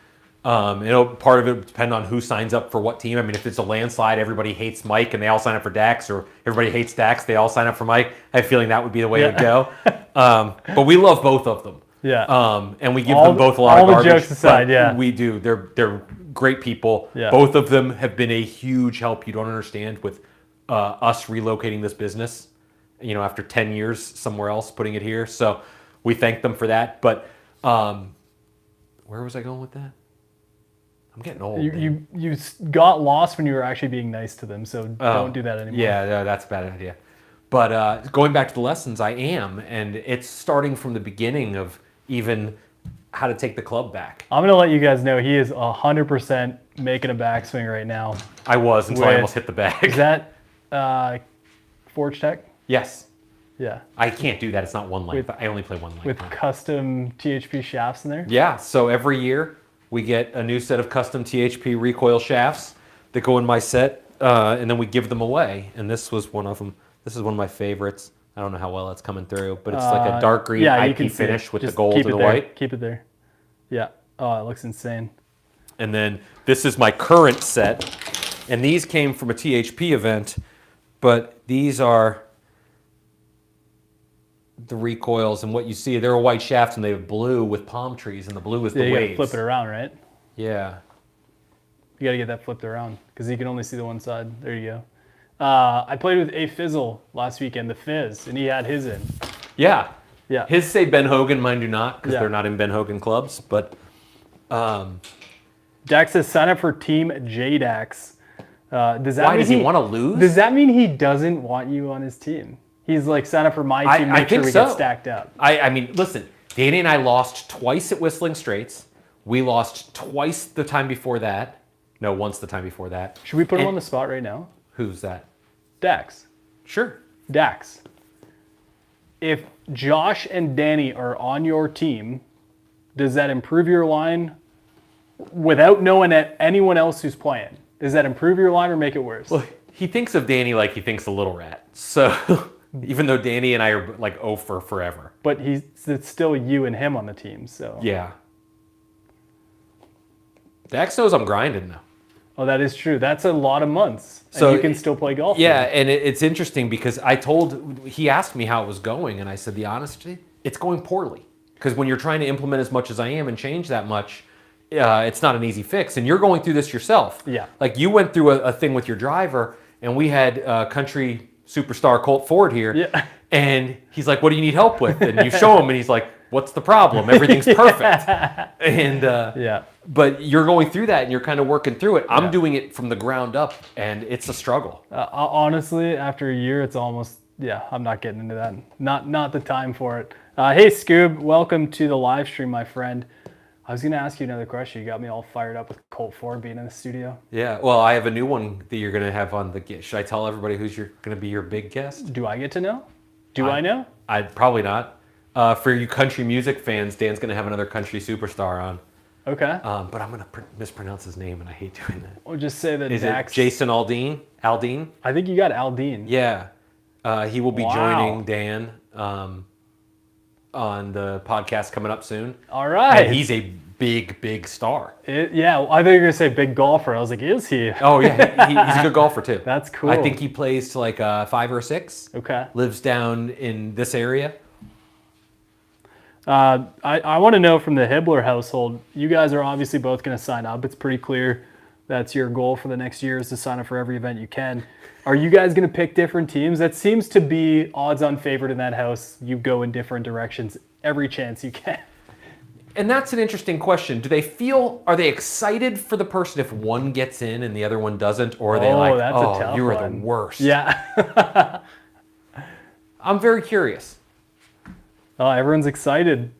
Part of it will depend on who signs up for what team. I mean, if it's a landslide, everybody hates Mike and they all sign up for Dax, or everybody hates Dax, they all sign up for Mike. I have a feeling that would be the way it would go. But we love both of them. Yeah. And we give them both a lot of all the garbage. jokes aside, but yeah. We do. They're great people. Yeah. Both of them have been a huge help. You don't understand with us relocating this business. After 10 years somewhere else, putting it here. So we thank them for that. But where was I going with that? I'm getting old. You got lost when you were actually being nice to them, so don't do that anymore. Yeah, no, that's a bad idea. But going back to the lessons, I am, and it's starting from the beginning of even how to take the club back. I'm going to let you guys know he is 100% making a backswing right now. I was until I almost hit the bag. Is that Forge Tech? Yes. Yeah. I can't do that. It's not one length. I only play one length. With custom THP shafts in there? Yeah, so every year we get a new set of custom THP recoil shafts that go in my set, and then we give them away. And this was one of them. This is one of my favorites. I don't know how well that's coming through, but it's like a dark green you IP can see finish it. with Just the gold keep and it the there. white. Keep it there. Yeah. Oh, it looks insane. And then this is my current set, and these came from a THP event, but these are the recoils, and what you see, they're a white shaft and they have blue with palm trees, and the blue is the You got to waves. flip it around, right? Yeah. You got to get that flipped around because you can only see the one side. There you go. I played with A Fizzle last weekend, the Fizz, and he had his in. Yeah. Yeah. His say Ben Hogan, mine do not, because Yeah. they're not in Ben Hogan clubs, but Dax says sign up for Team JDax. Does that why mean does he want to lose? Does that mean he doesn't want you on his team? He's like, sign up for my team, I make sure think we so. get stacked up. I mean, listen, Danny and I lost twice at Whistling Straits. We lost twice the time before that. No, once the time before that. Should we put him And- on the spot right now? Who's that? Dax. Sure. Dax. If Josh and Danny are on your team, does that improve your line without knowing anyone else who's playing? Does that improve your line or make it worse? Well, he thinks of Danny like he thinks of Little Rat. So even though Danny and I are like for forever. But it's still you and him on the team, so. Yeah. Dax knows I'm grinding though. Oh, that is true. That's a lot of months. So and you can still play golf. Yeah, and it's interesting because he asked me how it was going, and I said the honesty, it's going poorly. Because when you're trying to implement as much as I am and change that much, it's not an easy fix. And you're going through this yourself. Yeah. Like you went through a thing with your driver, and we had country superstar Colt Ford here. Yeah. And he's like, what do you need help with? And you show him, and he's like, what's the problem? Everything's perfect. And Yeah. but you're going through that, and you're kind of working through it. I'm doing it from the ground up, and it's a struggle. Honestly, after a year, it's almost, I'm not getting into that. Not the time for it. Hey, Scoob, welcome to the live stream, my friend. I was going to ask you another question. You got me all fired up with Colt Ford being in the studio. Yeah, well, I have a new one that you're going to have on the guest. Should I tell everybody who's going to be your big guest? Do I get to know? Do I know? I'd probably not. For you country music fans, Dan's going to have another country superstar on. Okay. But I'm going to mispronounce his name, and I hate doing that. We'll just say that Is Dax. it Jason Aldean? Aldean? I think you got Aldine. Yeah. He will be Wow. joining Dan on the podcast coming up soon. All right. And he's a big star. I thought you were going to say big golfer. I was like, is he? Oh, yeah. He's a good golfer, too. That's cool. I think he plays to like a 5 or a 6. Okay. Lives down in this area. I want to know from the Hibbler household, you guys are obviously both going to sign up. It's pretty clear that's your goal for the next year is to sign up for every event you can. Are you guys going to pick different teams? That seems to be odds-on favorite in that house. You go in different directions every chance you can. And that's an interesting question. Are they excited for the person if one gets in and the other one doesn't? Or are they like, that's a tough you are one. the worst? Yeah. I'm very curious. Oh, everyone's excited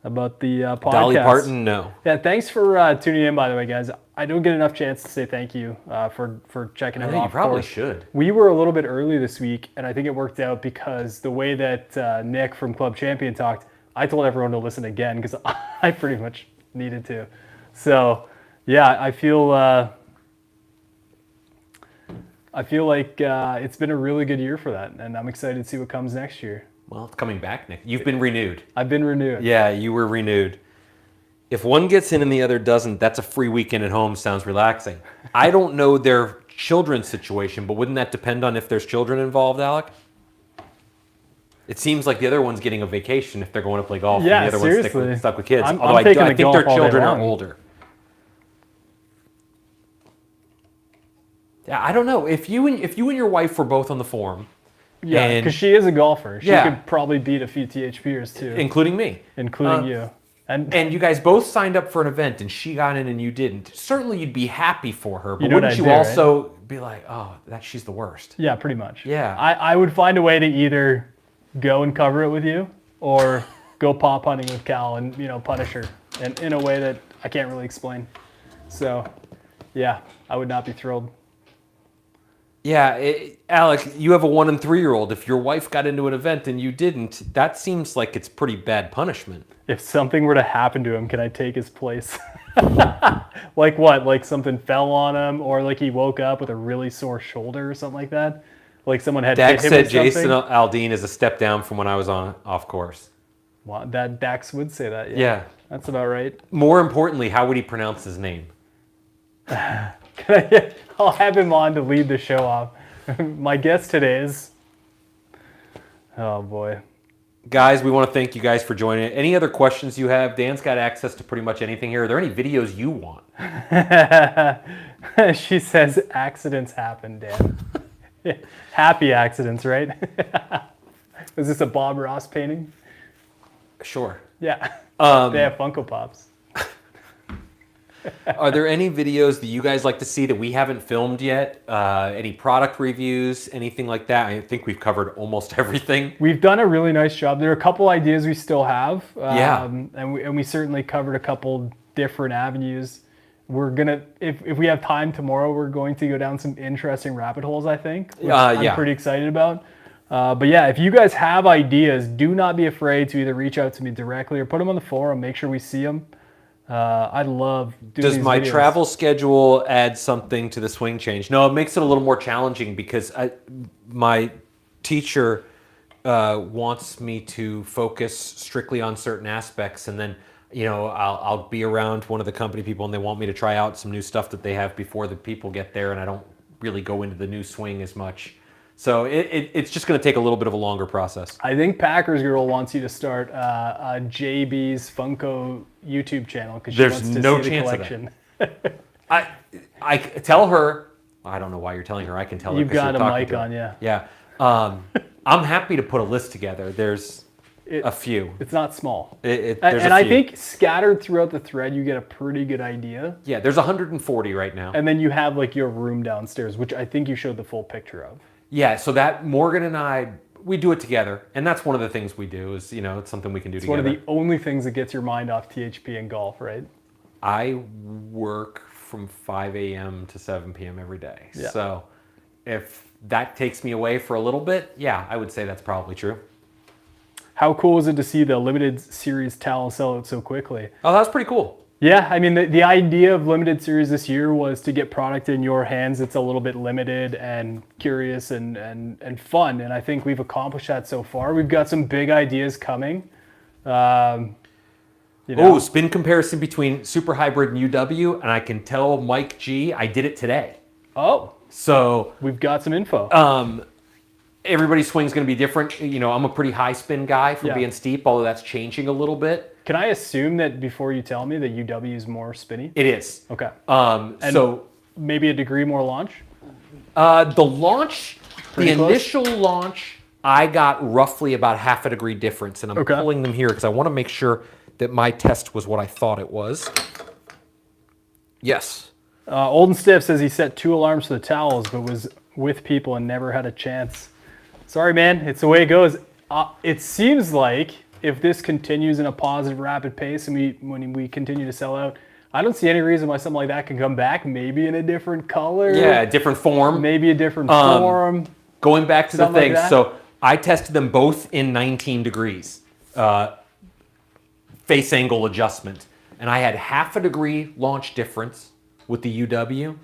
about the podcast. Dolly Parton, no. Yeah, thanks for tuning in, by the way, guys. I don't get enough chance to say thank you for checking I it think off. you probably course. should. We were a little bit early this week, and I think it worked out because the way that Nick from Club Champion talked, I told everyone to listen again because I pretty much needed to. So, yeah, I feel I feel like it's been a really good year for that, and I'm excited to see what comes next year. Well, it's coming back, Nick. You've been renewed. I've been renewed. Yeah, you were renewed. If one gets in and the other doesn't, that's a free weekend at home. Sounds relaxing. I don't know their children's situation, but wouldn't that depend on if there's children involved, Alec? It seems like the other one's getting a vacation if they're going to play golf, Yeah, and the other seriously. one's stuck with kids. I'm Although taking I the think golf their all day children are long. older. Yeah, I don't know. If you and your wife were both on the forum, Yeah, and- because she is a golfer. She Yeah. could probably beat a few THPers too, including me, including you. and you guys both signed up for an event and she got in and you didn't, certainly you'd be happy for her, but You know what wouldn't I'd you do, right? also be like, oh, she's the worst? Yeah, pretty much. Yeah. I would find a way to either go and cover it with you or go pop hunting with Cal and, punish her in a way that I can't really explain. So, yeah, I would not be thrilled. Yeah, Alec, you have a 1 and 3-year-old. If your wife got into an event and you didn't, that seems like it's pretty bad punishment. If something were to happen to him, can I take his place? Like what? Like something fell on him, or like he woke up with a really sore shoulder or something like that? Like someone had Dax hit him said with Jason something? Aldean is a step down from when I was off course. Well, that Dax would say that. Yeah. That's about right. More importantly, how would he pronounce his name? I'll have him on to lead the show off. My guest today is... Oh, boy. Guys, we want to thank you guys for joining. Any other questions you have? Dan's got access to pretty much anything here. Are there any videos you want? She says accidents happen, Dan. Happy accidents, right? Is this a Bob Ross painting? Sure. Yeah. They have Funko Pops. Are there any videos that you guys like to see that we haven't filmed yet? Any product reviews, anything like that? I think we've covered almost everything. We've done a really nice job. There are a couple ideas we still have. Yeah. And we certainly covered a couple different avenues. We're going to, if we have time tomorrow, we're going to go down some interesting rabbit holes, I think. Which I'm pretty excited about. But yeah, if you guys have ideas, do not be afraid to either reach out to me directly or put them on the forum. Make sure we see them. I love doing Does these my videos. travel schedule add something to the swing change? No, it makes it a little more challenging because my teacher wants me to focus strictly on certain aspects, and then I'll be around one of the company people and they want me to try out some new stuff that they have before the people get there, and I don't really go into the new swing as much. So it's just going to take a little bit of a longer process. I think Packers Girl wants you to start a JB's Funko YouTube channel because she There's wants to no see the chance of collection. I tell her. I don't know why you're telling her. I can tell her. You've 'cause you're got a talking mic to her. on, yeah. Yeah. I'm happy to put a list together. There's a few. It's not small. There's And a I few. think scattered throughout the thread, you get a pretty good idea. Yeah, there's 140 right now. And then you have like your room downstairs, which I think you showed the full picture of. Yeah, so that Morgan and I, we do it together, and that's one of the things we do. Is it's something we can do It's together. one of the only things that gets your mind off THP and golf, right? I work from 5 a.m. to 7 p.m. every day. Yeah. So if that takes me away for a little bit, yeah, I would say that's probably true. How cool is it to see the limited series towel sell out so quickly? Oh, that's pretty cool. Yeah, I mean, the idea of limited series this year was to get product in your hands that's a little bit limited and curious and fun. And I think we've accomplished that so far. We've got some big ideas coming. Oh, spin comparison between Super Hybrid and UW, and I can tell Mike G, I did it today. Oh, So we've got some info. everybody's swing's going to be different. I'm a pretty high spin guy for Yeah. being steep, although that's changing a little bit. Can I assume that before you tell me that UW is more spinny? It is. Okay. So Maybe a degree more launch? the launch, Pretty the close? initial launch, I got roughly about half a degree difference, and I'm Okay. pulling them here because I want to make sure that my test was what I thought it was. Yes. Olden Stiff says he set 2 alarms for the towels, but was with people and never had a chance. Sorry, man. It's the way it goes. It seems like if this continues in a positive, rapid pace, and when we continue to sell out, I don't see any reason why something like that can come back. Maybe in a different color. Yeah, different form. Maybe a different form. Going back to the Something like thing, that? so I tested them both in 19 degrees, face angle adjustment, and I had half a degree launch difference with the UW,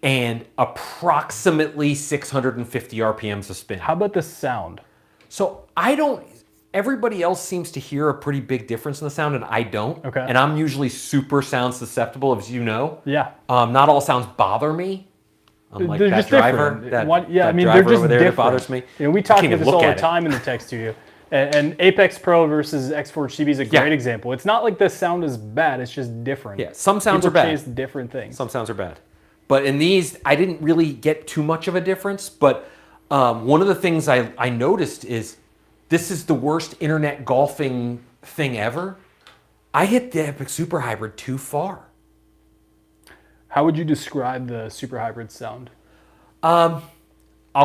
and approximately 650 RPMs of spin. How about the sound? So I don't. Everybody else seems to hear a pretty big difference in the sound, and I don't. Okay. And I'm usually super sound susceptible, as you know. Yeah. Not all sounds bother me. Unlike They're that just driver, different. that, Yeah, that I mean, driver they're just over there different. that bothers me. You know, we I talk can't about even this all look the at it. time in the text studio. And Apex Pro versus X4 Chibi is a great Yeah. example. It's not like the sound is bad, it's just different. Yeah, some sounds People are bad. chase different things. Some sounds are bad. But in these, I didn't really get too much of a difference. But one of the things I noticed is this is the worst internet golfing thing ever. I hit the Epic Super Hybrid too far. How would you describe the Super Hybrid sound? I'll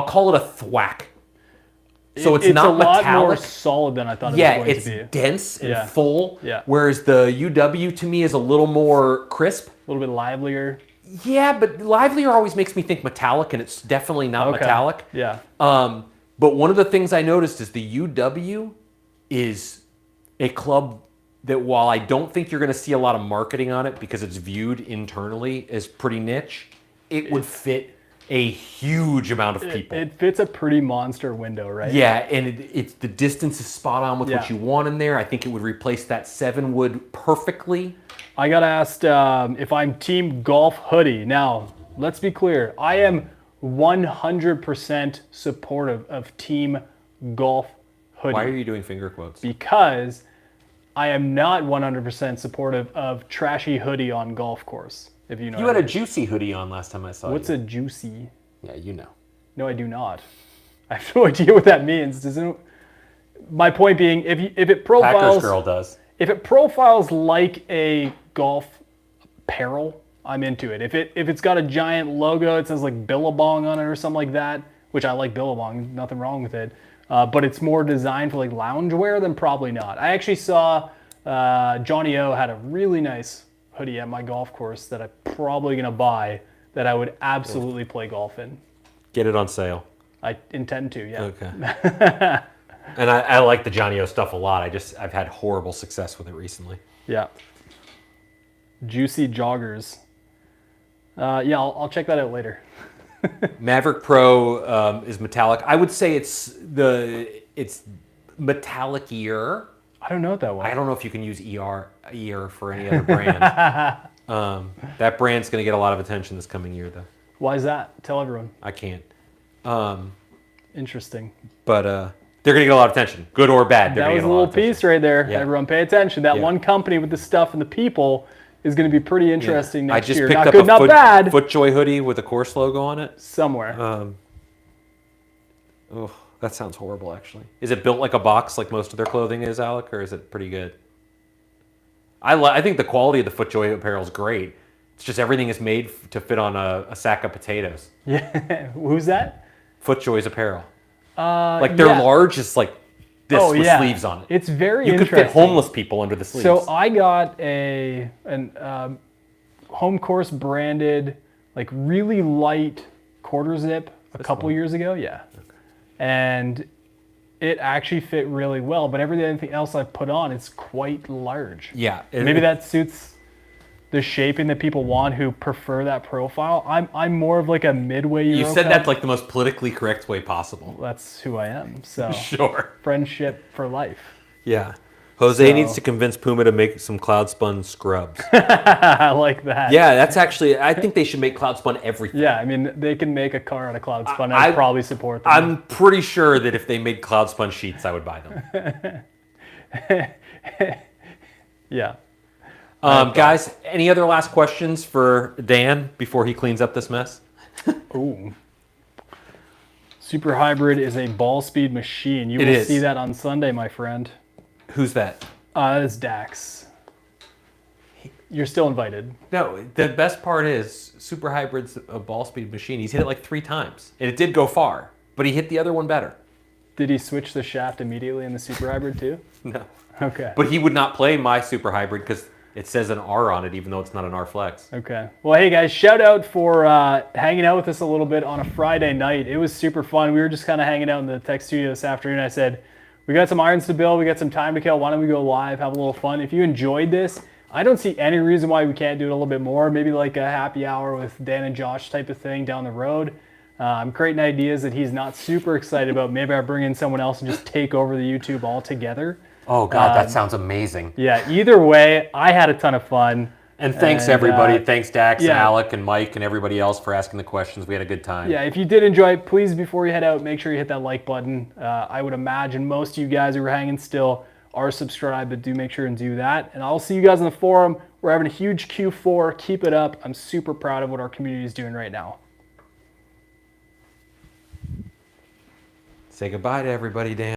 call it a thwack. So it's not a lot more metallic. solid than I thought it Yeah, was going it's to be. dense and Yeah. full. Yeah. Whereas the UW to me is a little more crisp. A little bit livelier. Yeah, but livelier always makes me think metallic, and it's definitely not Okay. metallic. Yeah. But one of the things I noticed is the UW is a club that, while I don't think you're going to see a lot of marketing on it because it's viewed internally as pretty niche, it would fit a huge amount of people. It fits a pretty monster window, right? Yeah, and it's the distance is spot on with what Yeah. you want in there. I think it would replace that 7 wood perfectly. I got asked if I'm team golf hoodie. Now, let's be clear. I am 100% supportive of team golf hoodie. Why are you doing finger quotes? Because I am not 100% supportive of trashy hoodie on golf course, if you know You what had I a juicy hoodie on last time I saw What's you. a juicy? Yeah, you know. No, I do not. I have no idea what that means. My point being, if it profiles, Packers girl does. if it profiles like a golf apparel, I'm into it. If it's got a giant logo, it says like Billabong on it or something like that, which I like Billabong, nothing wrong with it. But it's more designed for like loungewear, then probably not. I actually saw Johnny O had a really nice hoodie at my golf course that I'm probably gonna buy that I would absolutely play golf in. Get it on sale. I intend to, yeah. Okay. And I like the Johnny O stuff a lot. I've had horrible success with it recently. Yeah. Juicy joggers. Yeah, I'll check that out later. Maverick Pro is metallic. I would say it's metallic-ier. I don't know what that was. I don't know if you can use ER for any other brand. That brand's going to get a lot of attention this coming year, though. Why is that? Tell everyone. I can't. Interesting. But they're going to get a lot of attention, good or bad. They're That gonna was get a a lot little of attention. piece right there. Yeah. Everyone pay attention. That Yeah. one company with the stuff and the people is going to be pretty interesting I next just year. picked Not up good, a not bad. FootJoy hoodie with a course logo on it. Somewhere. Oh, that sounds horrible, actually. Is it built like a box like most of their clothing is, Alec, or is it pretty good? I think the quality of the FootJoy apparel is great. It's just everything is made to fit on a sack of potatoes. Yeah. Who's that? FootJoy's apparel. Like their yeah. large is like this Oh, with yeah. sleeves on it. It's very You could interesting. fit homeless people under the sleeves. So I got an home course branded, like really light quarter zip a couple years ago. Yeah. And it actually fit really well, but everything else I've put on is quite large. yeah, Maybe that suits the shaping that people want who prefer that profile. I'm more of like a midway Euro You said cup. that's like the most politically correct way possible. That's who I am. So Sure. friendship for life. Yeah. Jose So- needs to convince Puma to make some cloud spun scrubs. I like that. Yeah, that's actually, I think they should make cloud spun everything. Yeah, I mean, they can make a car out of cloud spun. I- I'd probably support them. I'm pretty sure that if they made cloud spun sheets, I would buy them. Yeah. Guys, any other last questions for Dan before he cleans up this mess? Ooh. Super Hybrid is a ball speed machine. You It will is. see that on Sunday, my friend. Who's that? That is Dax. You're still invited. No, the best part is Super Hybrid's a ball speed machine. He's hit it like 3 times, and it did go far, but he hit the other one better. Did he switch the shaft immediately in the Super Hybrid too? No. Okay. But he would not play my Super Hybrid because it says an R on it, even though it's not an R Flex. Okay. Well, hey guys, shout out for hanging out with us a little bit on a Friday night. It was super fun. We were just kind of hanging out in the tech studio this afternoon. I said, we got some irons to build. We got some time to kill. Why don't we go live, have a little fun? If you enjoyed this, I don't see any reason why we can't do it a little bit more. Maybe like a happy hour with Dan and Josh type of thing down the road. I'm creating ideas that he's not super excited about. Maybe I bring in someone else and just take over the YouTube altogether. Oh God, that sounds amazing. Yeah, either way, I had a ton of fun. And thanks everybody. Thanks Dax and yeah. Alec and Mike and everybody else for asking the questions. We had a good time. Yeah, if you did enjoy it, please, before you head out, make sure you hit that like button. I would imagine most of you guys who are hanging still are subscribed, but do make sure and do that. And I'll see you guys in the forum. We're having a huge Q4. Keep it up. I'm super proud of what our community is doing right now. Say goodbye to everybody, Dan.